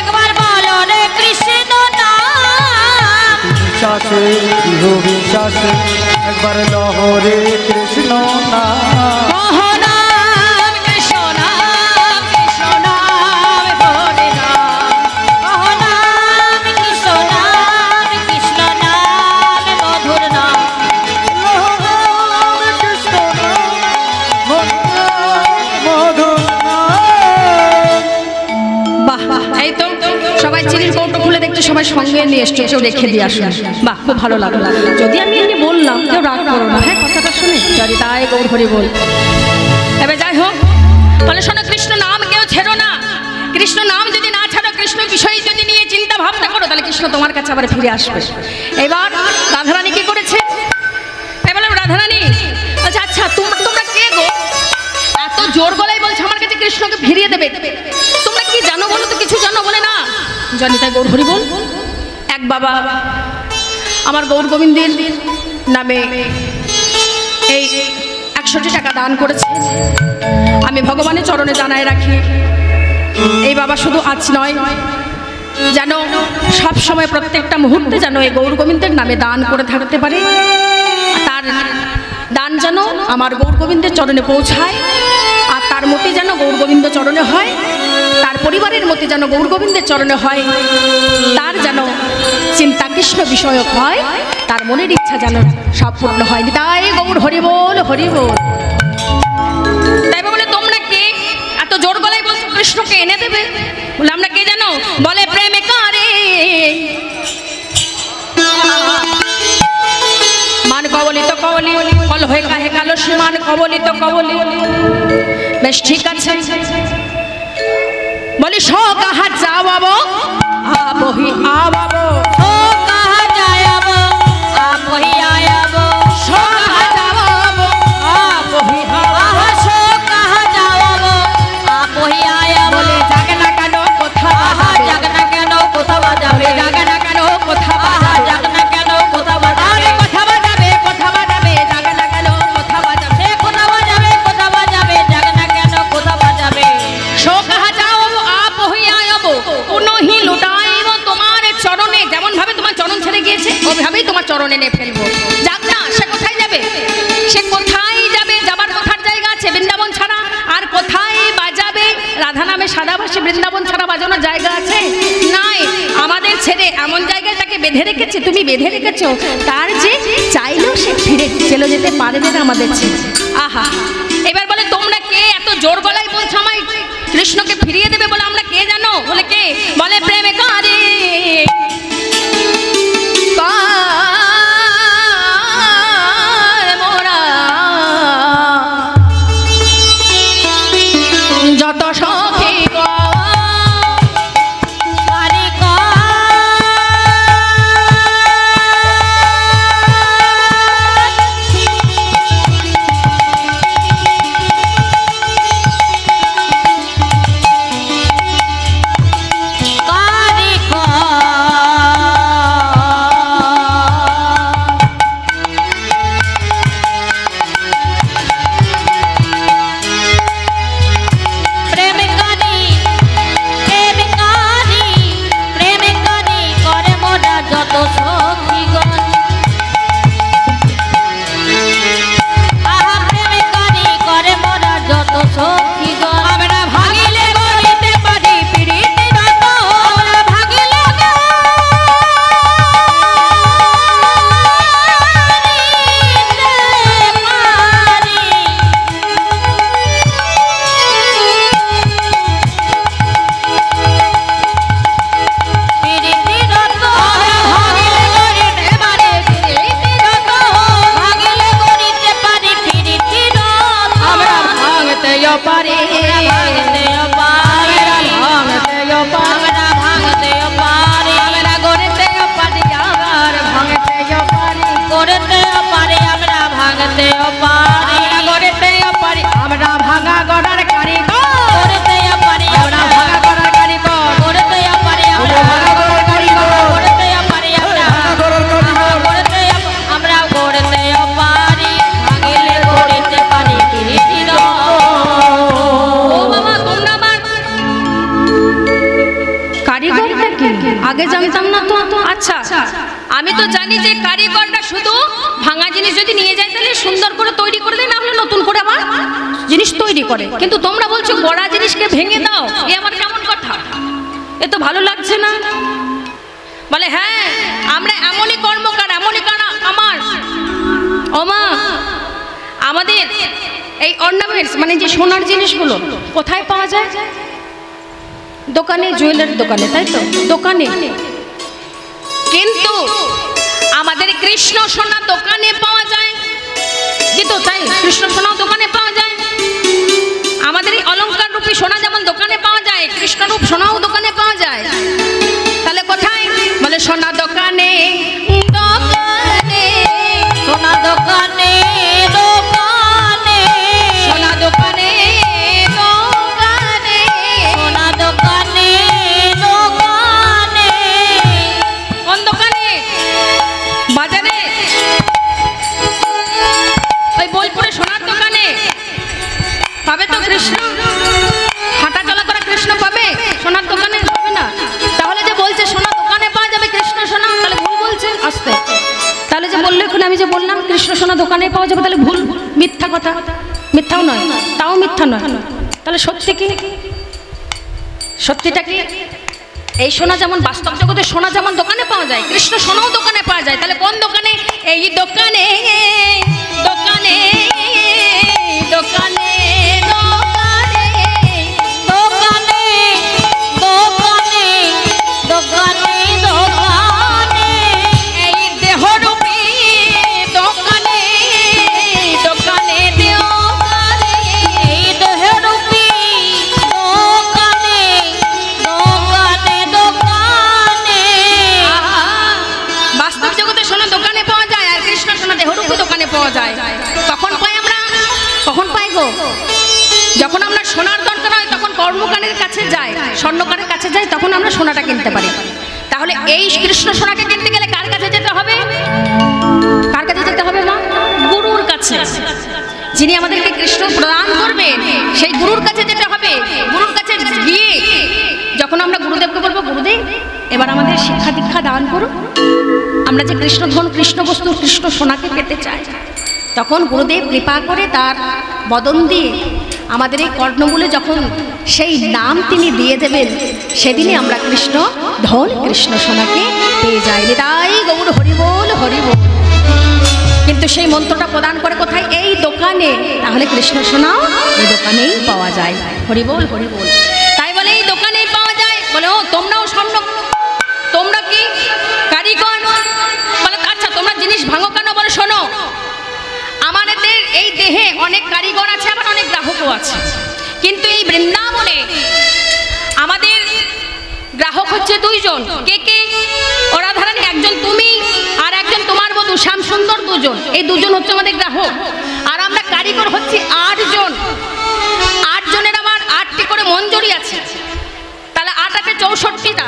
একবার বলো রে কৃষ্ণ নাম, বিশ্বাসে দৃঢ় বিশ্বাসে একবার লহরে কৃষ্ণ নাম, সবাই সঙ্গে নিয়ে এসছো, কেউ রেখে দিয়ে আসুন। বাহ, খুব ভালো লাগলো। যদি আমি এমনি বললাম কেউ রাগ করো না, হ্যাঁ, কথাটা শুনে যদি তাই গৌর হরি বল। এবার যাই হোক, তাহলে শোনো, কৃষ্ণ নাম কেউ ছেড়ো না। কৃষ্ণ নাম যদি না ছাড়ো, কৃষ্ণ বিষয়ে যদি নিয়ে চিন্তা ভাবনা করো তাহলে কৃষ্ণ তোমার কাছে আবার ফিরে আসবে। এবার রাধারানী কি করেছে? এবার রাধারানী আচ্ছা আচ্ছা তোমরা কে গো? এত জোর গলায় বলছে আমার কাছে কৃষ্ণকে ফিরিয়ে দেবে। তোমরা কি জানো বলো তো? কিছু জানো? বলে না জানি। তাই গৌর হরি বল। এক বাবা আমার গৌর গোবিন্দের নামে এই 100টি টাকা দান করেছে। আমি ভগবানের চরণে জানায় রাখি, এই বাবা শুধু আজ নয়, যেন সব সময় প্রত্যেকটা মুহূর্তে যেন এই গৌর গোবিন্দের নামে দান করে থাকতে পারে। তার দান যেন আমার গৌর গোবিন্দের চরণে পৌঁছায়, আর তার মতি যেন গৌর গোবিন্দ চরণে হয়, তার পরিবারের মতি যেন গৌর গোবিন্দের চরণে হয়, তার যেন চিন্তা কৃষ্ণ বিষয়ক হয়, তার মনের ইচ্ছা যেন সব পূর্ণ হয়। তাই গৌর হরি বল, হরি বল। তাই বলে তোমরা কে এত জোর গলায় বলছো কৃষ্ণকে এনে দেবে? বলে আমরা কে জানো? বলে প্রেমে কারে মান কবলিত কবলি কল হয়ে কাহে কালো সীমান কবলিত কবলি। বেশ ঠিক আছে, বলি স কাহা যাওয়াবো আবহি আবাবো, ও কাহা যায়াবো আপহি আয়াবো, স কাহা যাওয়াবো আবহি আহা সো কাহা যাওয়াবো আপহি আয়াবো। বলে জাগে না কেন কোথা আহা জাগ না কেন কোথা বাজাবে, জাগে না কেন কোথা আহা জাগ না কেন কোথা বাজাবে, কোথা বাজাবে কোথা বাজাবে জাগে না কেন কোথা বাজাবে সে কোথা বাজাবে কোথা বাজাবে, জাগ না কেন কোথা বাজাবে। শো কাহা যাও আপ হইয়া যাব পুনহি লুটাইব তোমার চরণে। যেমন ভাবে তোমার চরণ ছেড়ে গিয়েছে ওইভাবেই তোমার চরণে নিয়ে ফেলবো। যাক না, সে কোথায় যাবে? সে কোথায় যাবে? যাবার কোথার জায়গা আছে বৃন্দাবন ছাড়া? আর কোথায় বাজাবে? রাধা নামে সাদাবাসী বৃন্দাবন ছাড়া বাজানোর জায়গা আছে? নাই। আমাদের ছেড়ে এমন জায়গায় তাকে বেঁধে রেখেছে, তুমি বেঁধে রেখেছো, তার যে চাইলেও সে ফিরে চলে যেতে পারবে না আমাদের ছেড়ে। আহা, এবার বলে তোমরা কে এত জোর গলায় বলছো আমায় কৃষ্ণকে ফিরিয়ে দেবে? বলে আমরা কে জানো? বলে কে? বলে প্রেমে কারে কার মোরা যত সখী গো কারে কা কারে কা প্রেমিকানি প্রেমিকানি প্রেমিকানি করে মোরা যত সখীগণ। আহা প্রেমিকানি করে মোরা যত সখীগণ। আমরা ভাগিলে গড়িতে পারি পিরিতি রত, আমরা ভাগিলে পিরিতি রত, ভাগিলে গড়িতে পারি পিরিতি রত, ভাগিলে গড়িতে পারি পিরিতি রত। আমরা ভাঙতেও পারি, ভাঙতেও পারি, ভাঙতেও পারি, আমরা ভাঙতেও পারি, আমরা গড়িতেও পারি, আবার ভাঙতেও পারি, করতেও পারি, আমরা ভাঙতেও পারি, আমরা গড়িতেও পারি, আমরা ভাঙা গড়ার কারিগর, করতেও পারি, আমরা ভাঙা গড়ার কারিগর, করতেও পারি, আমরা ভাঙা গড়ার কারিগর, করতেও পারি, আমরা ভাঙা গড়ার কারিগর, আমরা করতেও পারি, ভাঙিলে গড়িতে পারি পিরিতি রত। ও বাবা তোমরা আমার কারিগরটা কি আগে জানতাম না তো। আচ্ছা, আমি তো জানি যে কারিগরটা শুধু ভাঙা জিনিস যদি নিয়ে যায় তাহলে সুন্দর করে তৈরি করে দেয়, না হলে নতুন করে আবার জিনিস তৈরি করে। কিন্তু তোমরা বলছো গড়া জিনিসকে ভেঙে দাও, এ আমার কেমন কথা? এ তো ভালো লাগছে না। বলে হ্যাঁ আমরা এমনই কর্মকার, এমনই কারা আমার ওমা আমাদের এই অর্নামেন্টস মানে যে সোনার জিনিসগুলো কোথায় পাওয়া যায়? দোকানে, জুয়েলারি দোকানে, তাই তো? দোকানে। কিন্তু আমাদের কৃষ্ণ সোনা দোকানে পাওয়া যায়, কিন্তু তাই কৃষ্ণ সোনাও দোকানে পাওয়া যায়। আমাদের এই অলংকার রূপী সোনা যেমন দোকানে পাওয়া যায়, কৃষ্ণরূপ সোনাও দোকানে পাওয়া যায়। সোনা দোকানে দোকানে সোনা দোকানে দোকানে সোনা দোকানে দোকানে সোনা দোকানে দোকানে কোন দোকানে? বাজারে, ওই বোলপুরে সোনার দোকানে পাবে তো কৃষ্ণ? হাঁটা চলা করা কৃষ্ণ পাবে? সোনার দোকানে পাবে না। তাহলে যে বলছে সোনার দোকানে পাওয়া যাবে কৃষ্ণ সোনা, তাহলে ভুল বলছে। আসতে তাহলে যে বললো এখন আমি যে বললাম কৃষ্ণ সোনা দোকানে পাওয়া যাবে, তাহলে ভুল, মিথ্যা কথা। মিথ্যাও নয়, তাও মিথ্যা নয়। তাহলে সত্যি কি? সত্যিটা কি? এই সোনা যেমন বাস্তব জগতে সোনা যেমন দোকানে পাওয়া যায়, কৃষ্ণ সোনাও দোকানে পাওয়া যায়। তাহলে কোন দোকানে? এই দোকানে দোকানে দোকানে দোকানে দোকানে দোকানে দোকানে এই দেহরূপী দোকানে দোকানে দোকানে এই দেহরূপী দোকানে দোকানে দোকানে বাস্তব জগতে সোনা দোকানে পাওয়া যায় আর কৃষ্ণ সোনা দেহরূপী দোকানে পাওয়া যায়। কখন পাই আমরা? কখন পাই গো? যখন আমরা সোনার দরকার হয় তখন কর্মকারের কাছে যাই, স্বর্ণকারের কাছে যাই, তখন আমরা সোনাটা কিনতে পারি। তাহলে এই কৃষ্ণ সোনাকে কিনতে গেলে কার কাছে যেতে হবে? কার কাছে যেতে হবে মা? গুরুর কাছে। যিনি আমাদেরকে কৃষ্ণ প্রদান করবেন সেই গুরুর কাছে যেতে হবে। গুরুর কাছে গিয়ে যখন আমরা গুরুদেবকে বলবো, গুরুদেব এবার আমাদের শিক্ষা দীক্ষা দান করুন, আমরা যে কৃষ্ণ ধন কৃষ্ণ বস্তু কৃষ্ণ সোনাকে পেতে চাই, তখন গুরুদেব কৃপা করে তার বদন দিয়ে আমাদের এই কর্ণমূলে যখন সেই নাম তিনি দিয়ে দেবেন, সেদিনই আমরা কৃষ্ণ ধন কৃষ্ণ সোনাকে পেয়ে যাই। তাই গৌর হরিবোল হরিবোল। কিন্তু সেই মন্ত্রটা প্রদান করে কোথায়? এই দোকানে। তাহলে কৃষ্ণ সোনাও এই দোকানেই পাওয়া যায়। হরিবোল হরিবোল। তাই বলে এই দোকানেই পাওয়া যায়। বলে ও তোমরাও স্বর্ণ, তোমরা কি কারিগর? বলে আচ্ছা তোমরা জিনিস ভাঙো কেন? বলে শোনো, আমাদের এই দেহে অনেক কারিগর আছে, আবার অনেক গ্রাহকও আছে। কিন্তু এই বৃন্দাবনে আমাদের গ্রাহক হচ্ছে দুইজন। কে কে? ওরা ধরেন একজন তুমি আর একজন তোমার বধূ শ্যাম সুন্দর, দুজন। এই দুজন হচ্ছে আমাদের গ্রাহক। আর আমরা কারিগর হচ্ছি 8 জন। 8 জনের আবার 8টি করে মঞ্জুরি আছে। তাহলে 8 8 64টা।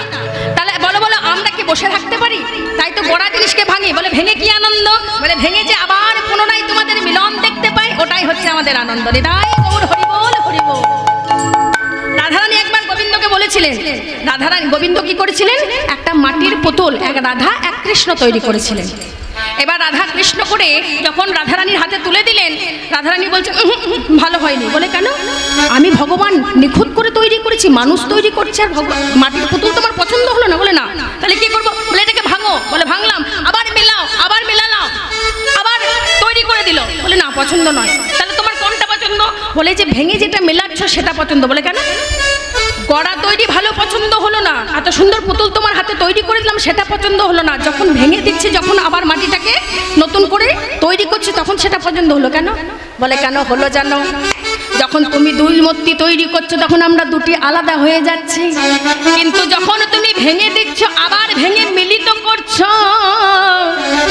তাহলে বলো বলো আমরা কি বসে থাকতে পারি? তাই তো গড়া জিনিসকে ভাঙি। বলে ভেঙে কি আনন্দ? বলে ভেঙে যে আবার পুনরায় তোমাদের মিলন দেখতে পাই, ওটাই হচ্ছে আমাদের আনন্দ। তাই গৌর হরিবোল হরিবোল। রাধারানী একবার গোবিন্দকে বলেছিলেন, রাধারানী গোবিন্দ কি করেছিলেন? একটা মাটির পুতুল, এক রাধা এক কৃষ্ণ তৈরি করেছিলেন। এবার রাধা কৃষ্ণ করে যখন রাধারানীর হাতে তুলে দিলেন, রাধারানী বলছে ভালো হয়নি। বলে কেন? আমি ভগবান নিখুঁত করে তৈরি করেছি, মানুষ তৈরি করছে, আর মাটির পুতুল তোমার পছন্দ হলো না। বলে না। তাহলে কি করবো? বলে এটাকে ভাঙো। বলে ভাঙলাম, আবার মেলাও, আবার মেলালাম, আবার তৈরি করে দিল। বলে না, পছন্দ নয়। তাহলে তোমার কোনটা পছন্দ? বলে যে ভেঙে যেটা মেলাচ্ছ সেটা পছন্দ। বলে কেন? গড়া তৈরি ভালো পছন্দ হলো না, এত সুন্দর পুতুল তোমার হাতে তৈরি করে দিলাম সেটা পছন্দ হলো না, যখন ভেঙে দিচ্ছি, যখন আবার মাটিটাকে নতুন করে তৈরি করছি তখন সেটা পছন্দ হলো। কেন? বলে কেন হলো জানো? যখন তুমি 2 মূর্তি তৈরি করছো তখন আমরা 2টি আলাদা হয়ে যাচ্ছি, কিন্তু যখন তুমি ভেঙে দিচ্ছ আবার ভেঙে মিলিত করছো,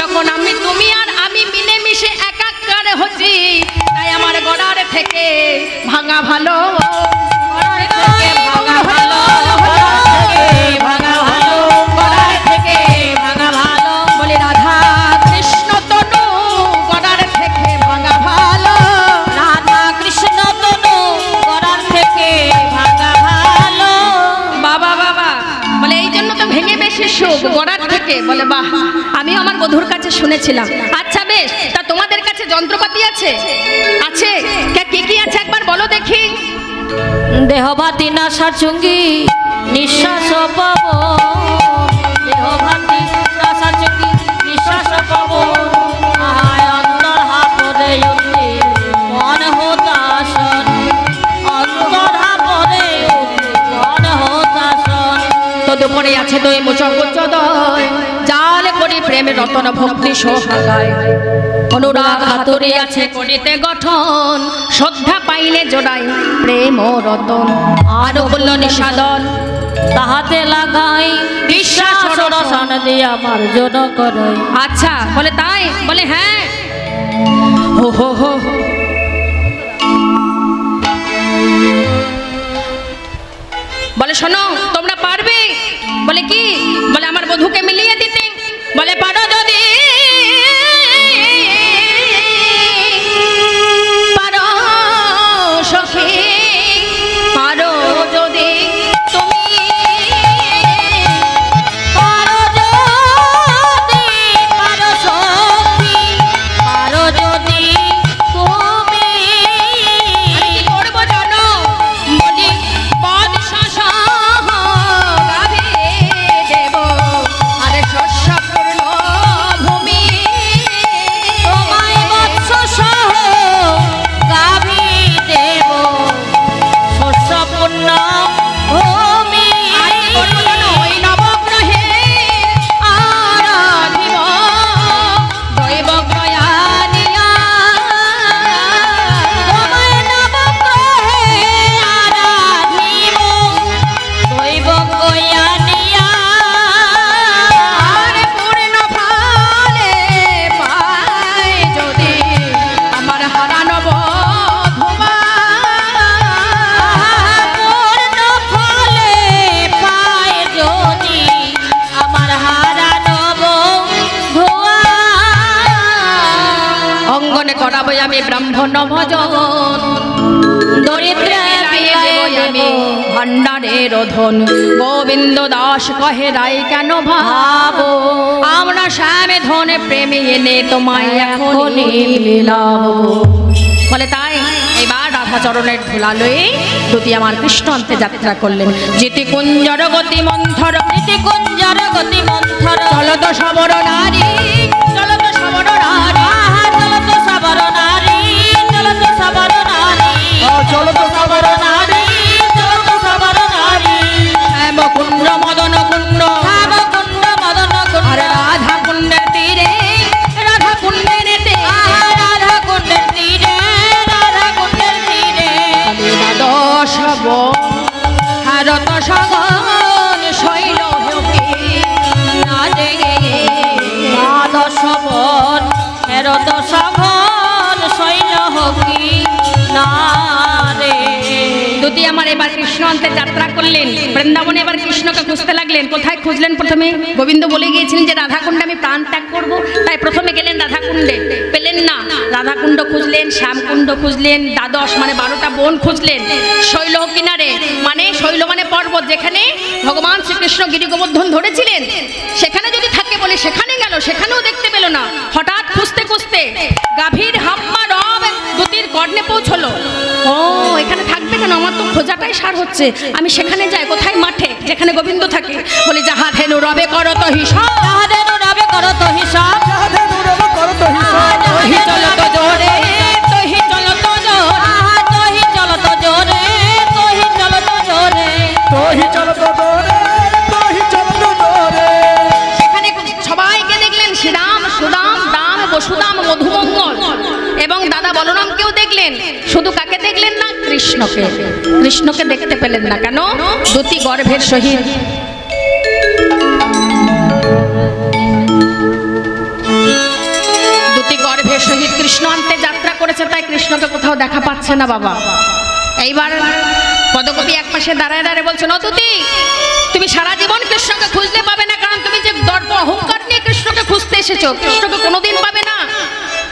তখন তুমি আর আমি মিলেমিশে একাকার হচ্ছি। তাই আমার গড়ার থেকে ভাঙা ভালো, ভাঙা ভালো, ভাঙা ভালো, গড়ার থেকে ভাঙা ভালো। বলে রাধা কৃষ্ণ তনু গড়ার থেকে ভাঙা ভালো, রাধা কৃষ্ণ তনু গড়ার থেকে ভাঙা ভালো। বাবা বাবা। বলে এই জন্য তো ভেঙে বেশি সুখ গড়ার থেকে। বলে বাহ, আমিও আমার বধুর কাছে শুনেছিলাম। আচ্ছা বেশ, তা তোমাদের কাছে যন্ত্রপাতি আছে? আছে। কি কি আছে একবার বলো দেখি। দেহভাতি নাশার চুঙ্গি নিঃশ্বাস পাব, দেহভাতি নাশার চুঙ্গি নিঃশ্বাস পাব, আহায় অন্তর হাপরে উঠে মন হতাশন, অন্তর হাপরে উঠে মন হতাশন। তদুপরে আছে দই মুচকুচ দয়, জাল করি প্রেমে রতন ভক্তি সোহাগায়, অনুরাগ হাতুরে আছে করিতে গঠন, শ্রদ্ধা পাইলে জোড়াই প্রেম রতন। আর বলল নিষাদন তাহাতে লাগাই বিশ্বাস রসান দিয়া মার্জন করাই। আচ্ছা, বলে তাই? বলে হ্যাঁ। হো হো হো, বলে শোনো তোমরা পারবে? বলে কি? বলে আমার বধূকে মিলিয়ে দিতে। বলে পারো যদি পারো সখী, পারো যদি তুমি, পারো যদি পারো সখী, পারো যদি তুমি। আমি কি করবো জানো? বলি পদ শাসন গাভী দেব, আরে শস্যপূর্ণ ভূমি। তোমায় বৎস সহ গাভী দেব, শস্যপূর্ণ ভূমি। আর কি করবো জানো? ওই নবগ্রহে আরাধিব দৈবগ্রয়ানিয়া। তোমায় নবগ্রহে আরাধিব দৈব গয়ানিয়া। আর পূর্ণ ফলে পাই যদি আমার হারানো বধূমা। পূর্ণ ফলে পায় যদি আমার হারানো বধূয়া। অঙ্গনে করাবো আমি ব্রাহ্মণ ভজন, দরিদ্রে দেব আমি ভণ্ডারের ধন। গোবিন্দ দাস কহে রাই কেন ভাবো, আমরা শ্যামে ধনে প্রেমে এনে তোমায় এখনই মিলাবো। বলে তাই এবার রাধাচরণের ধুলা লয়ে দুটি আমার কৃষ্ণ অন্তে যাত্রা করলেন। যেতে কুঞ্জর গতি মন্থর, নীতি কুঞ্জর গতি মন্থর, চলতো সবর নারী, চলতো সবর নারী। আহা চলত সবর নারী, চলত সবর নারী, চলো তো সবার নারী, চলত সবর নারী। শ্যাম কুণ্ড মদন কুণ্ড, শ্যাম কুণ্ড মদন কুণ্ড, আর রাধা কুণ্ডের তীরে, রাধা কুণ্ডের তীরে, আহা রাধা কুণ্ডের তীরে, রাধা কুণ্ডের তীরে। দ্বাদশ ভারত সগন শৈল নাচে। দ্বাদশ বন হেরত সঘন সৈন্য হকি না রে। দুটি আমার এবার কৃষ্ণ অন্তে যাত্রা করলেন বৃন্দাবনে। এবার কৃষ্ণকে খুঁজতে লাগলেন। কোথায় খুঁজলেন? প্রথমে গোবিন্দ বলে গিয়েছিলেন যে রাধাকুণ্ডে আমি প্রাণ ত্যাগ করবো, তাই প্রথমে গেলেন রাধাকুণ্ডে। পেলেন না, রাধাকুণ্ড খুঁজলেন, শ্যামকুণ্ড খুঁজলেন, দ্বাদশ মানে 12টা বন খুঁজলেন। শৈল কিনারে মানে শৈল মানে পর্বত, যেখানে ভগবান শ্রীকৃষ্ণ গিরি গোবর্ধন ধরেছিলেন, সেখানে যদি থাকে বলে সেখানে গেল, সেখানেও দেখতে পেল না। হঠাৎ খুঁজতে খুঁজতে গাভীর হাম্মা রব দুটির কর্ণে পৌঁছলো। ও এখানে থাকবে কেন? আমার তো খোঁজাটাই সার হচ্ছে, আমি সেখানে যাই। কোথায়? মাঠে, যেখানে গোবিন্দ থাকে। বলে যাহা ধেনু রবে করত হিসাব, তাহাদের রবে করত হিসাব, তহি চলত জোরে, তহি চলত জোরে। আহা তহি চলত জোরে, তহি চলত জোরে। তোহি চলো তো দৌড়ে, তোহি চলো তো দৌড়ে। সেখানে সবাইকে দেখলেন, শ্রীরাম, সুদাম, দাম, বসুদাম, মধুমঙ্গল এবং দাদা বলরামকেও দেখলেন। শুধু কাকে দেখলেন না? কৃষ্ণকে। কৃষ্ণকে দেখতে পেলেন না কেন? দুটি গর্ভের সহিত দুটি গর্ভের সহিত কৃষ্ণ আনতে যাত্রা করেছে, তাই কৃষ্ণকে কোথাও দেখা পাচ্ছে না বাবা। এইবার পদকপি এক পাশে দাঁড়ায় দাঁড়ায় বলছেন, অতুতি তুমি সারা জীবন কৃষ্ণকে খুঁজলে পাবে না, কারণ তুমি যে দর্প অহংকার নিয়ে কৃষ্ণকে খুঁজতে এসেছো, কৃষ্ণকে কোনোদিন পাবে না।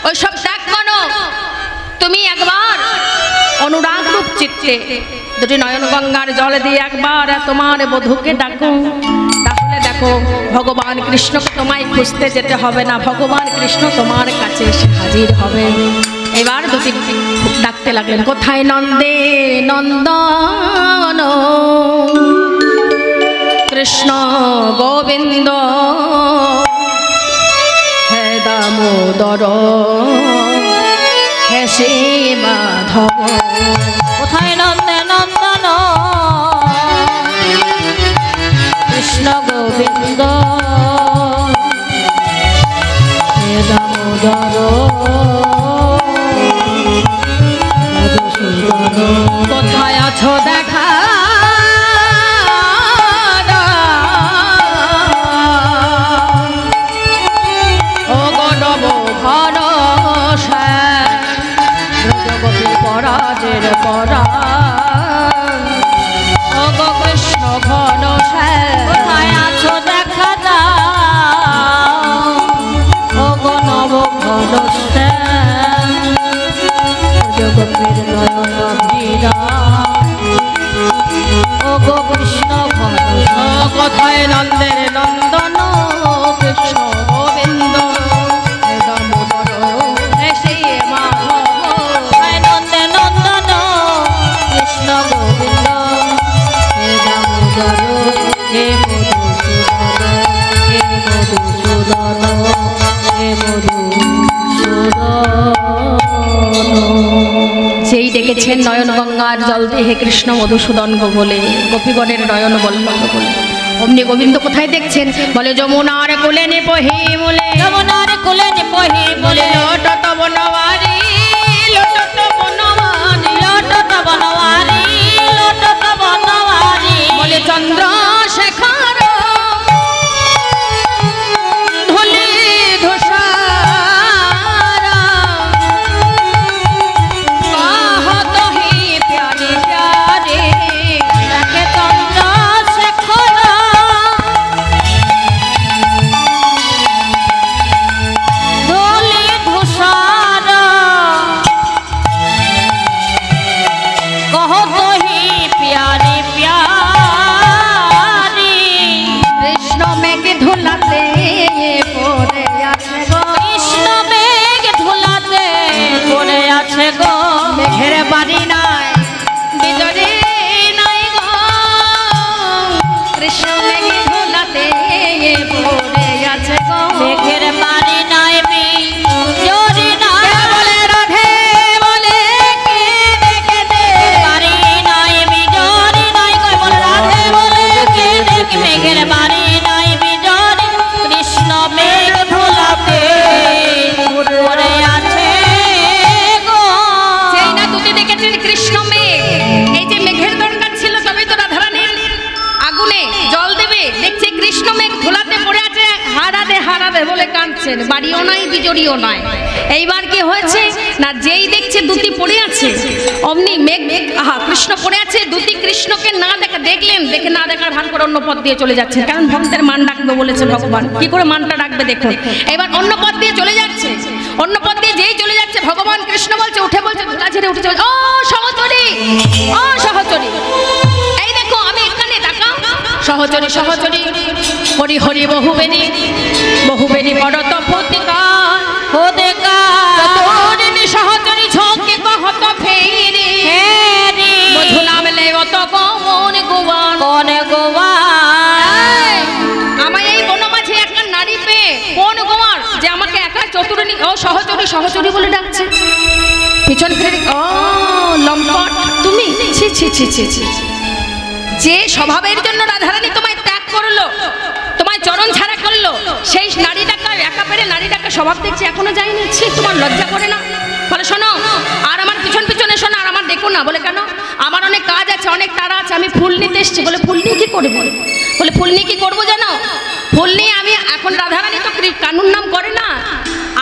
ওইসব ত্যাগ করো, তুমি একবার অনুরাগ রূপ চিত্তে দুটি নয়ন গঙ্গার জল দিয়ে একবার তোমার বধূকে ডাকো, তাহলে দেখো ভগবান কৃষ্ণকে তোমায় খুঁজতে যেতে হবে না, ভগবান কৃষ্ণ তোমার কাছে এসে হাজির হবে। এবার দুটি ডাকতে লাগলেন, কোথায় নন্দে নন্দন কৃষ্ণ গোবিন্দ হে দামোদর হে শ্রী মাধব। কোথায় নন্দে নন্দন কৃষ্ণ গোবিন্দ হে দামোদর মধুসূদন। কোথায় আছো দেখা নন্দের নন্দন কৃষ্ণ গোবিন্দ দামোদর শ্রী মাধব নন্দে নন্দন কৃষ্ণ গোবিন্দ হে দামোদর হে মধুসূদন হে মধুসূদন হে মধুসূদন। যেই ডেকেছেন নয়ন গঙ্গার জল দিয়ে হে কৃষ্ণ মধুসূদন গো বলে, গোপীগণের নয়ন বল্লভ বলে, অমনি গোবিন্দ কোথায় দেখছেন? বলে যমুনার কোলে নিপহি মূলে, যমুনার কোলে নিপহি বলে বলে লোটত বনবারি লোটত বনবারি লোটত বনবারি লোটত বনবারি বলে চন্দ্রশেখর ধুলি ধূসর कहत ही प्यारे प्यारे তাকে চন্দ্রশেখর ধূলি ধূসর কহত হি প্যারে প্যারি কৃষ্ণ মেঘ ধুলাতে পড়ে আছে গো, কৃষ্ণ মেঘ ধুলাতে পড়ে আছে গো মেঘের বাড়ি নাই বিজরে নাই গো, কৃষ্ণ মেঘ ধুলাতে পড়ে আছে গো। মেঘের বাড়ি নাই জোরি নাই বলে রাধে বলে কে দেখে দে বাড়ি নাই জোরি নাই কই বলে রাধে বলে কে দেখে মেঘের বাড়ি নাই জোরি কৃষ্ণ মেঘ ধুলাতে পড়ে আছে গো। সেই না দুটি দেখেছেন কৃষ্ণ মেঘ, এই যে মেঘের দরকার ছিল তবেই তো রাধারানী আগুনে জল দেবে, দেখছে কৃষ্ণ মেঘ ধুলাতে পড়ে আছে, হারাদে বলে কাঁদছেন, বাড়িও নাই বিজড়িও নাই। এইবার কি হয়েছে না, যেই দেখছে দুটি পড়ে আছে অমনি মেঘ কৃষ্ণ পড়ে আছে, দুটি কৃষ্ণকে না দেখা দেখলেন, দেখে না দেখার ভান করে অন্য পথ দিয়ে চলে যাচ্ছেন, কারণ ভক্তের মান ডাকবে বলেছে ভগবান, কি করে মানটা ডাকবে দেখুন। এবার অন্য পথ দিয়ে চলে যাচ্ছে, অন্য পথ দিয়ে যেই চলে যাচ্ছে ভগবান কৃষ্ণ বলছে উঠে বলছে ধুলা ঝেড়ে উঠে চলে, ও সহচরী ও সহচরী এই দেখো আমি এখানে তাকাও, সহচরী সহচরী হরি হরি বহুবেনী বহুবেনী বড় তপতিকা হোদেকা তোরিনী সহচরী ঝোঁকে কহত ফেরি হেরি মধুলাম লেবত গমন গোবান কোন গোয়ান আমায় এই বনমাঝে একটা নারী পেয়ে কোন গোয়ার যে আমাকে একা চতুরনী ও সহচরী সহচরী বলে ডাকছে, পিছন ফেরি ও লম্পট তুমি, ছি ছি ছি ছি ছি, যে স্বভাবের জন্য রাধারানী তোমায় ত্যাগ করলো, তোমায় চরণ ছাড়া করলো, সেই নারীটাকে একা পেরে নারীটাকে স্বভাব দেখছি এখনো যায়নি, ছি তোমার লজ্জা করে না? বলে শোনো আর আমার পিছন পিছনে শোনো আর আমার দেখো না। বলে কেন? আমার অনেক কাজ আছে, অনেক তাড়া আছে, আমি ফুল নিতে এসছি। বলে ফুল নিয়ে কি করবো? বলে ফুল নিয়ে কি করবো জানো? ফুল নিয়ে আমি এখন রাধারানী তো কানুর নাম করে না,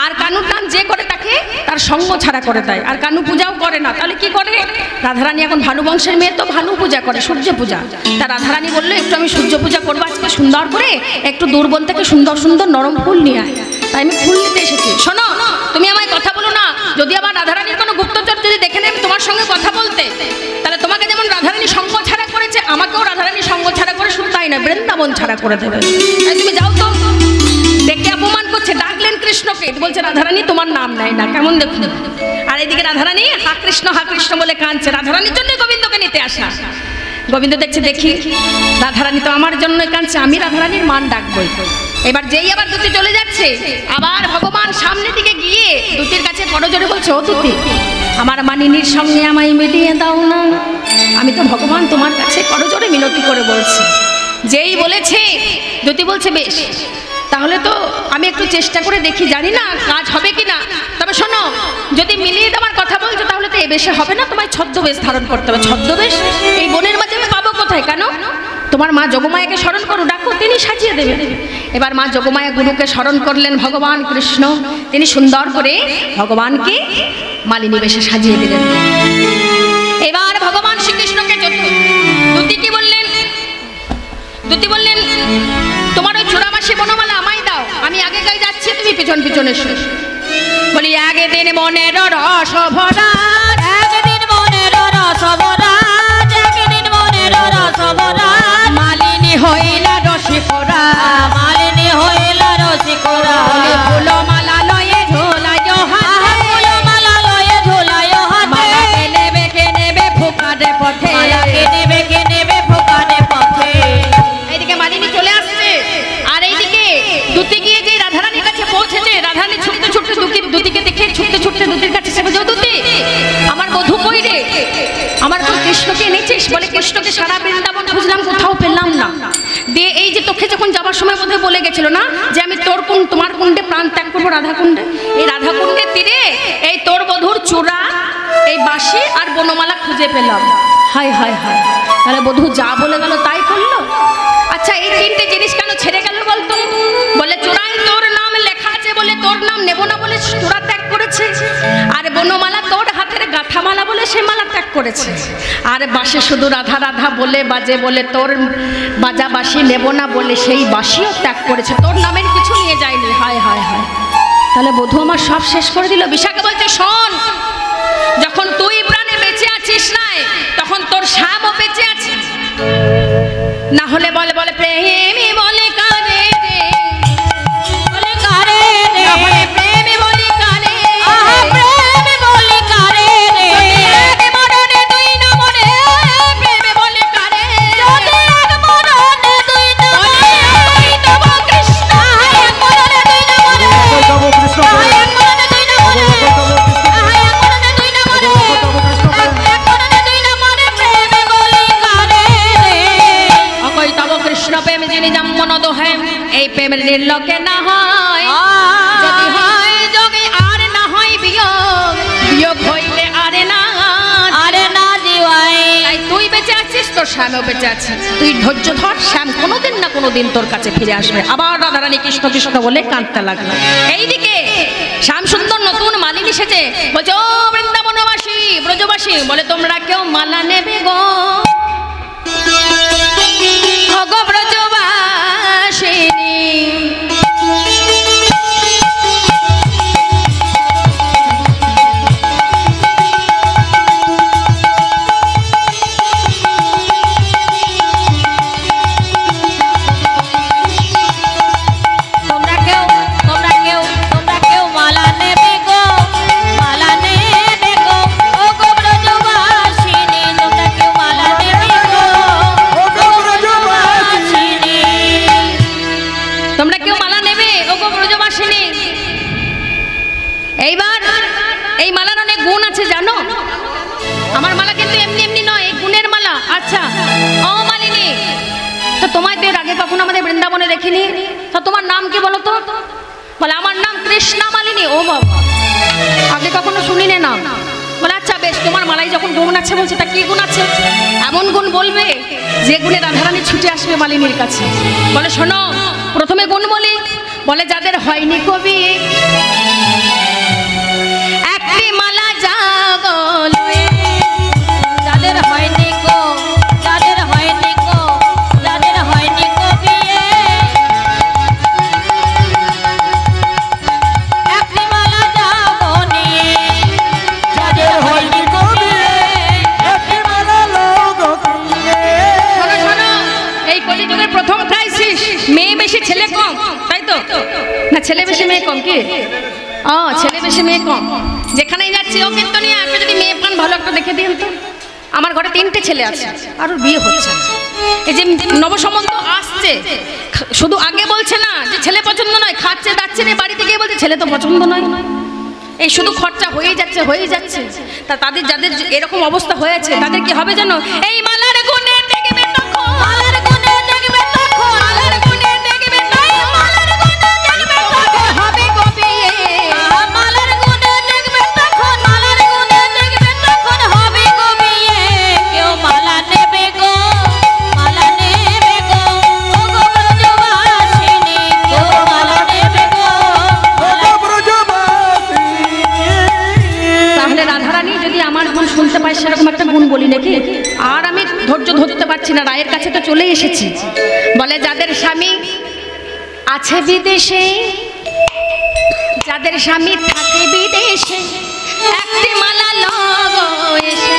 আর কানুর নাম যে করে তাকে তার সঙ্গ ছাড়া করে দেয়, আর কানু পূজাও করে না, তাহলে কি করে? রাধারানী এখন ভানু বংশের মেয়ে তো ভানু পূজা করে, সূর্য পূজা। তা রাধারানী বললো একটু আমি সূর্য পূজা করবো আজকে সুন্দর করে, একটু দূরবন থেকে সুন্দর সুন্দর নরম ফুল নিয়ে আয়, তাই আমি ফুল নিতে এসেছি। শোনো তুমি আমায় কথা বলো না, যদি আবার রাধারানীর কোনো গুপ্তচর যদি দেখে নেয় তোমার সঙ্গে কথা বলতে, তাহলে তোমাকে যেমন রাধারানী সঙ্গ ছাড়া করেছে আমাকেও রাধারানী সঙ্গ ছাড়া করে, শুধু তাই না বৃন্দাবন ছাড়া করে দেবে। তাই তুমি যাও তো। দেখে অপমান করছে, ডাকলেন কৃষ্ণকে, বলছে রাধারানী তোমার নাম নেয় না, কেমন দেখুন। আর এদিকে রাধারানী হা কৃষ্ণ বলে কাঁদছে, রাধারানীর জন্য গোবিন্দকে নিতে আসা। গোবিন্দ দেখছে দেখি রাধারানী তো আমার জন্য কাঁদছে, আমি রাধারানীর মান ডাকবই। এবার যেই আবার দুটি চলে যাচ্ছে, আবার ভগবান সামনের দিকে গিয়ে দুটির কাছে করজোরে বলছে, ও দুটি আমার মানিনীর সঙ্গে আমায় মিলিয়ে দাও না। আমি তো ভগবান তোমার কাছে করজোরে মিনতি করে বলছি। যেই বলেছে দুটি বলছে বেশ, তাহলে তো আমি একটু চেষ্টা করে দেখি, জানি না কাজ হবে কি না। তবে শোনো যদি মিলিয়ে দেওয়ার কথা বলছো তাহলে তো এ বেশে হবে না, তোমায় ছদ্মবেশ ধারণ করতে হবে। ছদ্মবেশ এই বনের মাঝে আমি পাবো কোথায়? কেন? তোমার মা যোগমায়াকে স্মরণ করো, ডাকো, তিনি সাজিয়ে দেবেন। এবার মা যোগমায়া গুরুকে স্মরণ করলেন ভগবান কৃষ্ণ, তিনি সুন্দর করে ভগবানকে মালিনী বেশে সাজিয়ে দিলেন। এবার ভগবান শ্রীকৃষ্ণকে দুতি কি বললেন? দুতি বললেন তোমার ওই চূড়াবাসী বনমালা আমায় দাও, আমি আগে গায়ে যাচ্ছি, তুমি পিছন পিছন এসো। বলি আগে দিন মনের রস ভরা, একদিন মনের রস ভরা, একদিন মনের রস ভরা, মালিনী হইলা রস রসিকরা মালিনী হইল রসিকরা বলে ফুলো মালা লয়ে ঝোলায় হাতে ফুলো মালা লয়ে ঝোলায় হাতে মালা কে নেবে ফুকারে পথে মালা কে নেবে ফোকানে পথে এইদিকে মালিনী চলে আসছে আর এইদিকে দুতি গিয়ে যে রাধারানীর কাছে পৌঁছেছে রাধারানী ছুটতে ছুটতে দুতিকে দেখে ছুটতে ছুটতে দুতির কাছে সে বলছে, দুতি আমার বধূ কই রে, আমার তো কৃষ্ণকে এনেছিস? বলে কৃষ্ণকে সারা বৃন্দাবন খুঁজলাম কোথাও পেলাম না। দিয়ে এই যে তোকে যখন যাবার সময় বোধহয় বলে গেছিল না যে আমি তোর তোমার কুণ্ডে প্রাণ ত্যাগ করবো রাধাকুণ্ডে, এই রাধাকুণ্ডের তীরে এই তোর বধূর চূড়া এই বাঁশি আর বনমালা খুঁজে পেলাম। হায় হায় হায়, তাহলে বধূ যা বলে গেল তাই করলো। আচ্ছা এই তিনটে জিনিস কেন ছেড়ে গেল বলতো? বলে চূড়ায় তোর নাম লেখা আছে বলে তোর নাম নেব না বলে চূড়া ত্যাগ করেছে, আর বনমালা তোর হাতের গাঁথা মালা বলে সে মালা ত্যাগ করেছে, আর বাঁশি শুধু রাধা রাধা বলে বাজে বলে তোর বাজা বাঁশি নেব না বলে সেই বাঁশিও ত্যাগ করেছে, তোর নামের কিছু নিয়ে যায়নি। হায় হায় হায়, তাহলে বধূ আমার সব শেষ করে দিল। বিশাখা বলছে শোন, যখন তুই প্রাণে বেঁচে আছিস নাই তখন তোর স্বামীও বেঁচে আছে, না হলে বলে বলে প্রেমী বলে কারে রে, বলে কারে রে, না হলে প্রেমী বলে কারে আহা প্রেমে বলে কারে রে, এক মরণে দুই না মরে প্রেমী বলে কারে, যদি এক মরণে দুই না মরে, ওই তব কৃষ্ণ, এক মরণে দুই না মরে, কই তব কৃষ্ণ প্রেম, এক মরণে দুই না মরে, কই তব কৃষ্ণ প্রেম, এক মরণে দুই না মরে, কই তব কৃষ্ণ প্রেম, এক মরণে দুই না মরে প্রেমে বলে কারে রে। অকই তব কৃষ্ণ প্রেম যিনি জন্মন দোহে, এই প্রেমের নির্লোকে না হয়, যদি হয় যোগে আর না হয় বিয়োগ, বিয়োগ হইলে আরে না। আরে না জিওয়াই তাই তুই বেঁচে আছিস, তোর শ্যামও বেঁচে আছে, তুই ধৈর্য ধর, শ্যাম কোনোদিন না কোনোদিন তোর কাছে ফিরে আসবে। আবার রাধারানী কৃষ্ণ কৃষ্ণ বলে কাঁদতে লাগলো। এইদিকে শ্যাম সুন্দর নতুন মালিনী সেজে বলছে, ও বৃন্দাবনবাসী ব্রজবাসী, বলে তোমরা কেউ মালা নেবে গো, ও গো ব্রজবাসিনী। তোমরা কেউ মালা নেবে গো, মালা নেবে গো, ও গো ব্রজবাসিনী, তোমরা কেউ মালা নেবে গো, ও গো ব্রজবাসিনী। তোমরা কেউ মালা নেবে ও গো ব্রজবাসিনী। এইবার এই মালার অনেক গুণ আছে জানো, আমার মালা কিন্তু এমনি এমনি নয়, এই গুণের মালা। আচ্ছা ও মালিনী, তো তোমায় তো এর আগে কখনো আমাদের বৃন্দাবনে দেখিনি, তো তোমার নাম কি বলো তো? বলে আমার নাম কৃষ্ণা মালিনী। ও বাবা, আগে কখনো শুনিনি নাম। বলে আচ্ছা বেশ, তোমার মালাই যখন গুণ আছে বলছে, তা কি গুণ আছে? এমন গুণ বলবে যে গুণে রাধারানী ছুটে আসবে মালিনীর কাছে। বলে শোনো, প্রথমে গুণ বলি, বলে যাদের হয়নি কবি একটি মালা জাগলয়ে, যাদের হয়নি গো, যাদের হয়নি গো, যাদের হয়নি গো বিয়ে, একটি মালা যাবো নিয়ে, যাদের হয়নি গো বিয়ে, একটি মালা লও গো কুঞ্জে। শোনো শোনো, এই কলিযুগের প্রথম ক্রাইসিস, মেয়ে বেশি ছেলে কম, তাই তো? না ছেলে বেশি মেয়ে কম কি? ও ছেলে বেশি মেয়ে কম। যেখানেই যাচ্ছি ও কিন্তু নিয়ে আপনি যদি মেয়ে পান ভালো একটা দেখে দিন তো। আমার ঘরে 3টে ছেলে আছে, আর ওর বিয়ে হচ্ছে না। এই যে নবসম্বন্ধ আসছে, শুধু আগে বলছে না যে ছেলে পছন্দ নয়, খাচ্ছে দাচ্ছে রে, বাড়িতে গিয়ে বলছে ছেলে তো পছন্দ নয়। এই শুধু খরচা হয়েই যাচ্ছে। তা তাদের যাদের এরকম অবস্থা হয়েছে তাদের কি হবে জানো? এই মালার গুণে দেখবে তখন, মালার গুণে দেখবে তখন, মালার গুণে দেখবে তখন, মালার গুণে দেখবে তখন, হবে গো বিয়ে। মালার গুণে দেখবে তখন, মালার গুণে দেখবে তখন হবে গো বিয়ে। কেউ মালা নেবে গো, মালা নেবে গো, ও গো ব্রজবাসিনী, কেউ মালা নেবে গো, ও গো ব্রজবাসিনী। তাহলে রাধারানী যদি আমার গুণ শুনতে পায় সেরকম একটা গুণ বলি নাকি? আর আমি ধৈর্য ধরতে পারছি না, রায়ের কাছে তো চলে এসেছি। বলে যাদের স্বামী আছে বিদেশে, যাদের স্বামী থাকে বিদেশে, একটি মালা লগো এসে,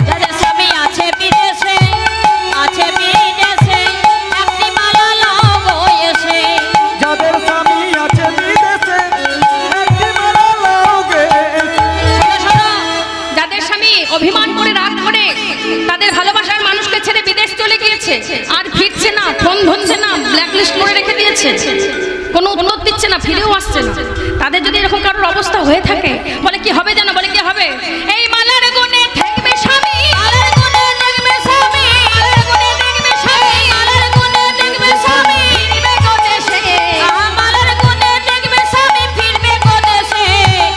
যাদের স্বামী আছে বিদেশে, আছে বিদেশে, একটি মালা গিয়েছে আর ফিরছে না, ফোন ধরছে না, ব্ল্যাকলিস্ট করে রেখে দিয়েছে, কোনো উত্তর দিচ্ছে না, ফিরেও আসছে না। তাদের যদি এরকম কারোর অবস্থা হয়ে থাকে, বলে কি হবে জানো? বলে কি হবে? এই মালার গুণে থাকবে স্বামী, মালার গুণে দেখবে স্বামী, মালার গুণে দেখবে স্বামী, মালার গুণে দেখবে স্বামী, ফিরবে কোদেশে, মালার গুণে দেখবে স্বামী ফিরবে কোদেশে।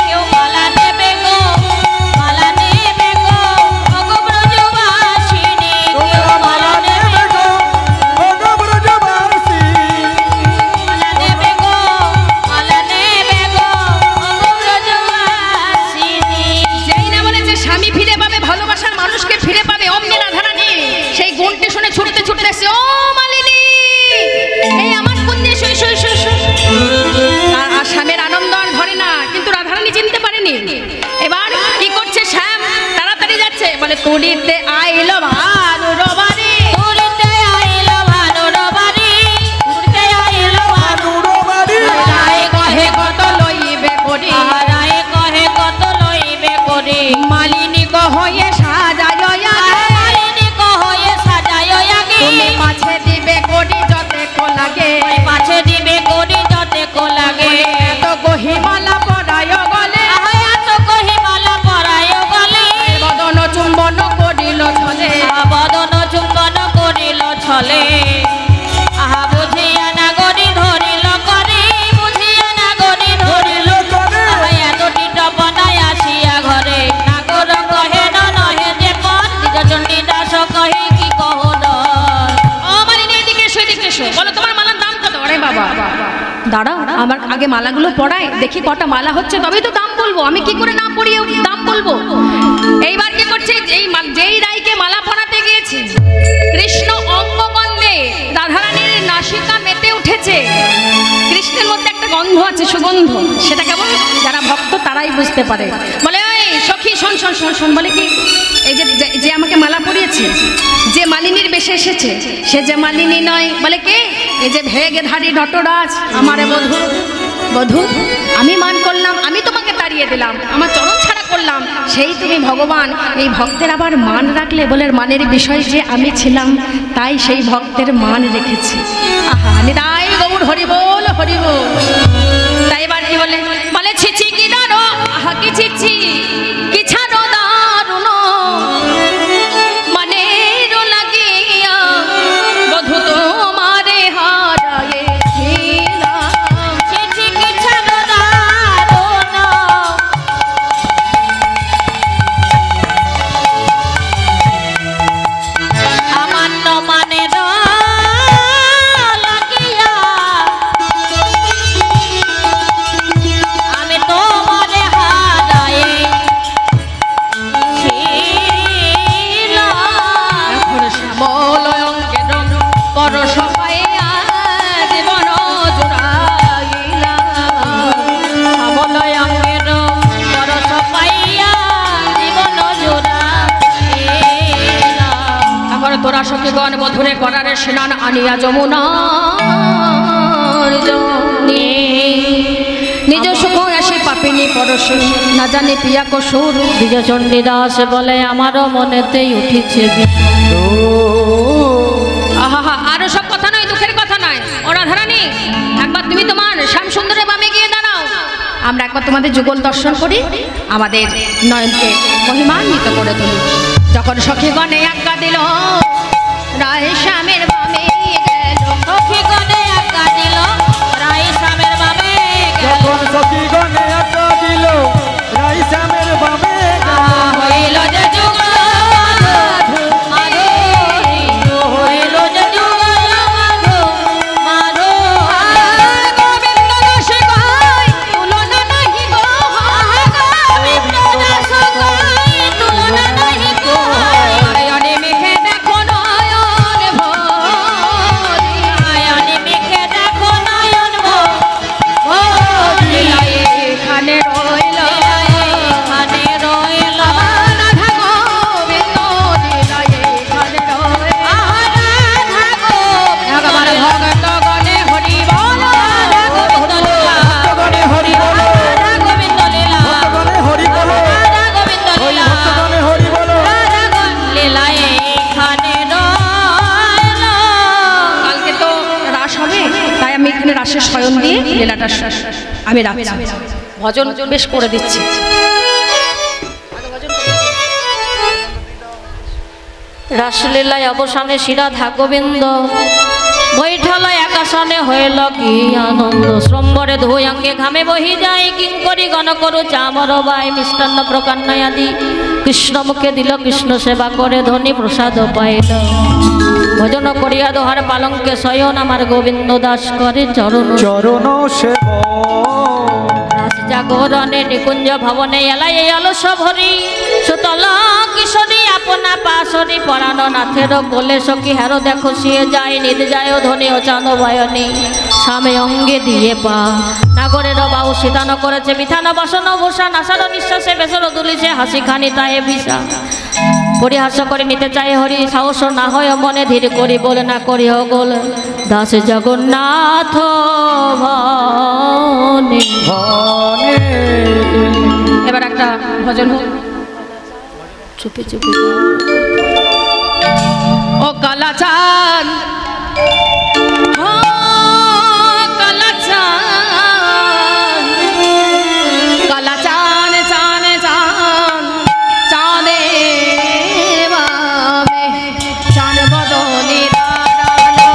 কেউ মালা নেবে গো, মালা নেবে গো, ওগো ব্রজবাসিনী, কেউ মালা নেবে গো, মালা নেবে গো, মালা নেবে গো, ওগো ব্রজবাসিনী। যেই না বলেছে স্বামী ফিরে পাবে, ভালোবাসার মানুষকে ফিরে পাবে, অমনি রাধারানী সেই গুণটি শুনে ছুটতে ছুটতে এসে, ও মালিনী, এই আমার কুঞ্জে শুই শুই শুই শুই। আর শ্যামের আনন্দ আর ধরে না, কিন্তু রাধারানী চিনতে পারেনি। এবার কি করছে শ্যাম? তাড়াতাড়ি যাচ্ছে, বলে তুলিতে আইলো ভালো রবারে, তুলিতে আইলো ভালো রবারি, তুলিতে আইলো ভালো রায় কহে কত লইবে করি, রায় কহে কত লইবে করে। মালিনী কহয়ে সাজায় মালিনী কহে সাজায় আগে, তুমি মাছে দিবে করি যতে লাগে, পাছে দিবে করি যতে কো লাগে। এত গহিমালা পরায় গলে, এত কহি মালা পরায় গলে, বদন চুম্বন করিল ছলে, বদন চুম্বন করিল ছলে। আহা বুঝিয়া না গরি ধরিল করে, বুঝিয়া না গরি ধরিল করে। এতটি টপনায় আসিয়া ঘরে, নাগর কহে না নহে যে পথ, দ্বিজচণ্ডী দাস কহে কি কহ দর। ও মালিনী এদিকে এসো, এদিকে এসো, বলো তোমার মালার দাম কত? আরে বাবা দাঁড়াও, আমার আগে মালাগুলো পড়ায় দেখি কটা মালা হচ্ছে, তবেই তো দাম বলবো। আমি কি করে না পড়িয়ে দাম বলবো? এইবার কি করছে? যেই রাইকে মালা পরাতে গিয়েছে, কৃষ্ণ অঙ্গগন্ধে রাধারানীর নাসিকা মেতে উঠেছে। কৃষ্ণের মধ্যে একটা গন্ধ আছে, সুগন্ধ, সেটা কেমন যারা ভক্ত তারাই বুঝতে পারে। বলে ওই সখী শোন শোন শোন শোন, বলে কি এই যে আমাকে মালা পরিয়েছে, যে মালিনীর বেশে এসেছে, সে যে মালিনী নয়। বলে কে? এই যে ভেগেধারী নটরাজ, আমারে বধূ, বধূ আমি মান করলাম, আমি তোমাকে তাড়িয়ে দিলাম, আমার চরণ ছাড়া করলাম, সেই তুমি ভগবান। এই ভক্তের আবার মান রাখলে? বলে মানের বিষয় যে আমি ছিলাম, তাই সেই ভক্তের মান রেখেছি। আহা নিতাই গৌর হরি বল, হরি বল। তাই এবার কি বলে? বলে ছিছি কি দারো, আহা কি ছিছি কি ছাড়ো দারুণ, মানের লাগিয়া বধূ তোমারে হারাইছিলাম। চিঠি কি ছাড়ো দারুণ, আমান্য মানের লাগিয়া আমি তোমারে হারাইছিলাম। এখন শ্যামল অঙ্গের পরশ পাইয়া জীবন জুড়াইলাম। আমলয় অঙ্গের পরশ পাইয়া জীবন জোড়াইলাম। এখন তোরা সখীগণ মধুরে করারে স্নান আনিয়া যমুনার জলে, নিজ সুখ আসে পাপিনী পরশ, না জানে পিয়া কসুর। দ্বিজচণ্ডী দাস বলে আমারও মনেতেই উঠিছে আহা, আরো সব কথা নয়, দুঃখের কথা নয়। ও রাধারানী, একবার তুমি তোমার শ্যাম সুন্দরের বামে গিয়ে দাঁড়াও, আমরা একবার তোমাদের যুগল দর্শন করি, আমাদের নয়নকে মহিমান্বিত করে তুলি। যখন সখীগণে আজ্ঞা দিল, রায় শ্যামের বামে গেল, সখীগণে আজ্ঞা দিল, রাই শ্যামের বামে গেল। যখন সখীগণে আজ্ঞা দিল, রাই শ্যামের বামে গেল। হইল যে যুগল মাধো, হইল যে যুগল মাধো, মাধো। গোবিন্দ দাস গায় তুলনা নাহি গো, গোবিন্দ দাস গায় তুলনা নাহি গো। নয়নে মেঘে দেখো নয়ন ভরি, নয়নে মেঘে দেখো নয়ন ভরি। বিলায়ে দাসের শয়ন দিয়ে লীলাটা আমি রাখছি। ভজন বেশ করে দিচ্ছি। রাসলীলায় অবসানে শ্রীরাধা গোবিন্দ বৈঠল একাসনে হইল কি আনন্দ। শ্রম্বরে ধুয়াঙ্গে ঘামে বহি যায়, কিঙ্করি গণ করু চামর বাই মিষ্টান্ন প্রকান্নায় আদি। কৃষ্ণ মুখে দিল, কৃষ্ণ সেবা করে ধনী প্রসাদ পাইল। ভজন করিয়া দোহার পালঙ্কে শয়ন, আমার গোবিন্দ দাস করে চরণ চরণ সেবা। রাস জাগরণে নিকুঞ্জ ভবনে এলাই অলস ভরি। সুতলা কিশোরী আপনা পাশরি পরাণ নাথের কোলে সখী হেরো দেখো সিয়ে যায়। নিদ যায় ধনী ও চাঁদ বয়নী স্বামী অঙ্গে দিয়ে পা। নাগরের বাউ শীতান করেছে বিথান বাসন ভূষণ। আষাঢ় নিঃশ্বাসে বেসর দুলিছে হাসি খানি তায়ে ভিসা। পরিহাস করে নিতে চাই হরি, সাহস না হয় মনে ধীর করি বলে না করি গোল। দাস জগন্নাথ ভনে। এবার একটা ভজন হোক। চুপি চুপি ও কালাচাঁদ, ও কালাচাঁদ, কালাচাঁদ চাঁদ চাঁদ চাঁদের বামে চাঁদ বদনে দাঁড়ালো।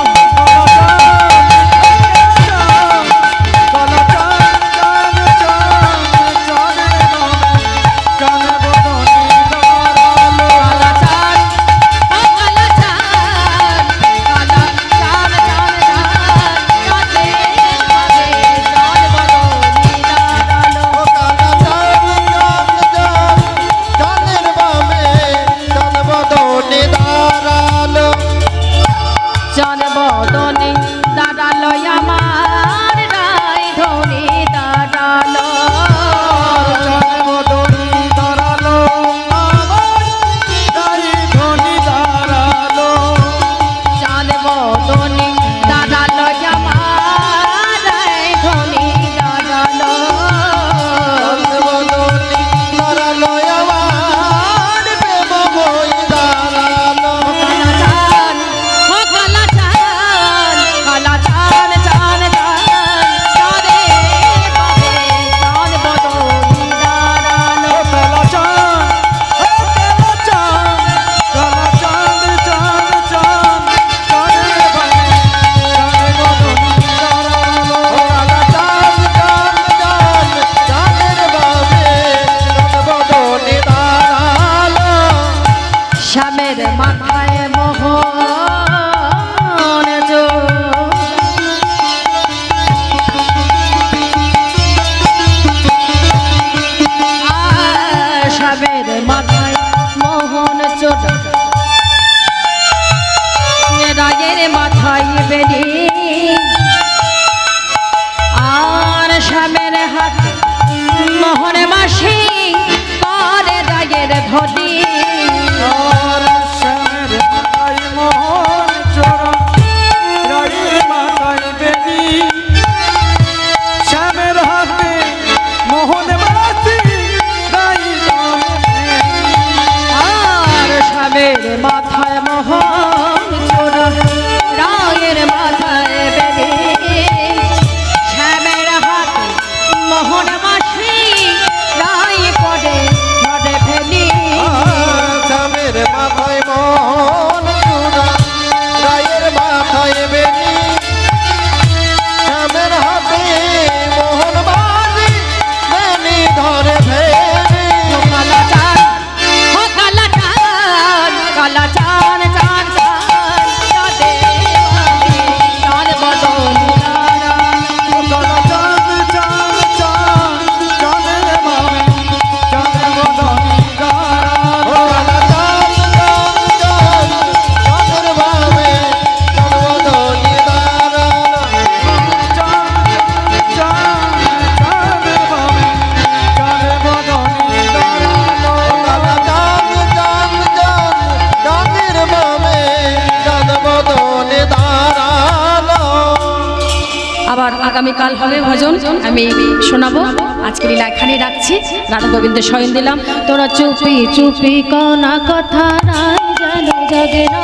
আগামীকাল হবে ভজন, আমি শোনাবো। আজকে লীলা এখানে রাখছি। রাধা গোবিন্দের শয়ন দিলাম। তোরা চুপি চুপি কোনা কথা নাই জানো জগে না।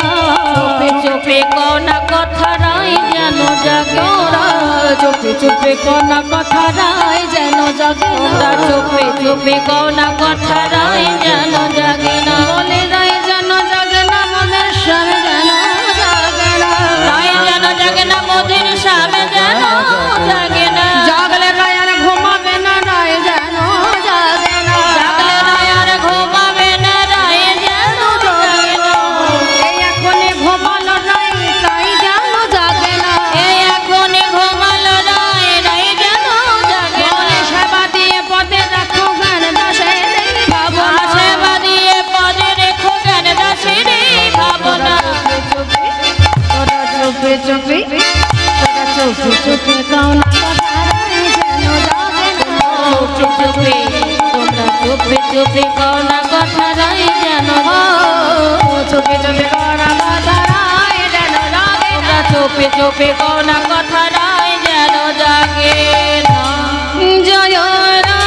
চুপে চুপে কোনা কথা রাই যেন জাগে না চুপে চুপে কোনা কথা রায় যেন জাগে না চুপে চুপে কোনা কথা রাই যেন জাগে না বলে রায় যেন জাগে না মনের স্বামী যেন জাগে না রাই যেন জাগে না মোদের সামনে যেন জাগে না জাগলে রায় আর ঘুমাবে না রায় যেন জাগে না জাগলে রায় আর ঘুমাবে না রায় যেন জাগে না এই এখনই ঘুমালো রায় তাই যেন জাগে না এই এখনই ঘুমালো রায় রায় যেন জাগে না বলে সেবা দিয়ে পথে রাখো গান দাসের ভাবনা সেবা দিয়ে পদে রেখো জ্ঞান দাসের ভাবনা তোরা চুপে চুপে তোরা চুপে চুপে কাউনা কথা রায় যেন জাগে না চুপে চুপে তোমরা চুপে চুপে কোনা কথা রাই যেন চুপে চুপে কাউনা কথা রায় যেন জাগে না তোমরা চুপে চুপে কোনা কথা রাই যেন জাগে না জয় রাম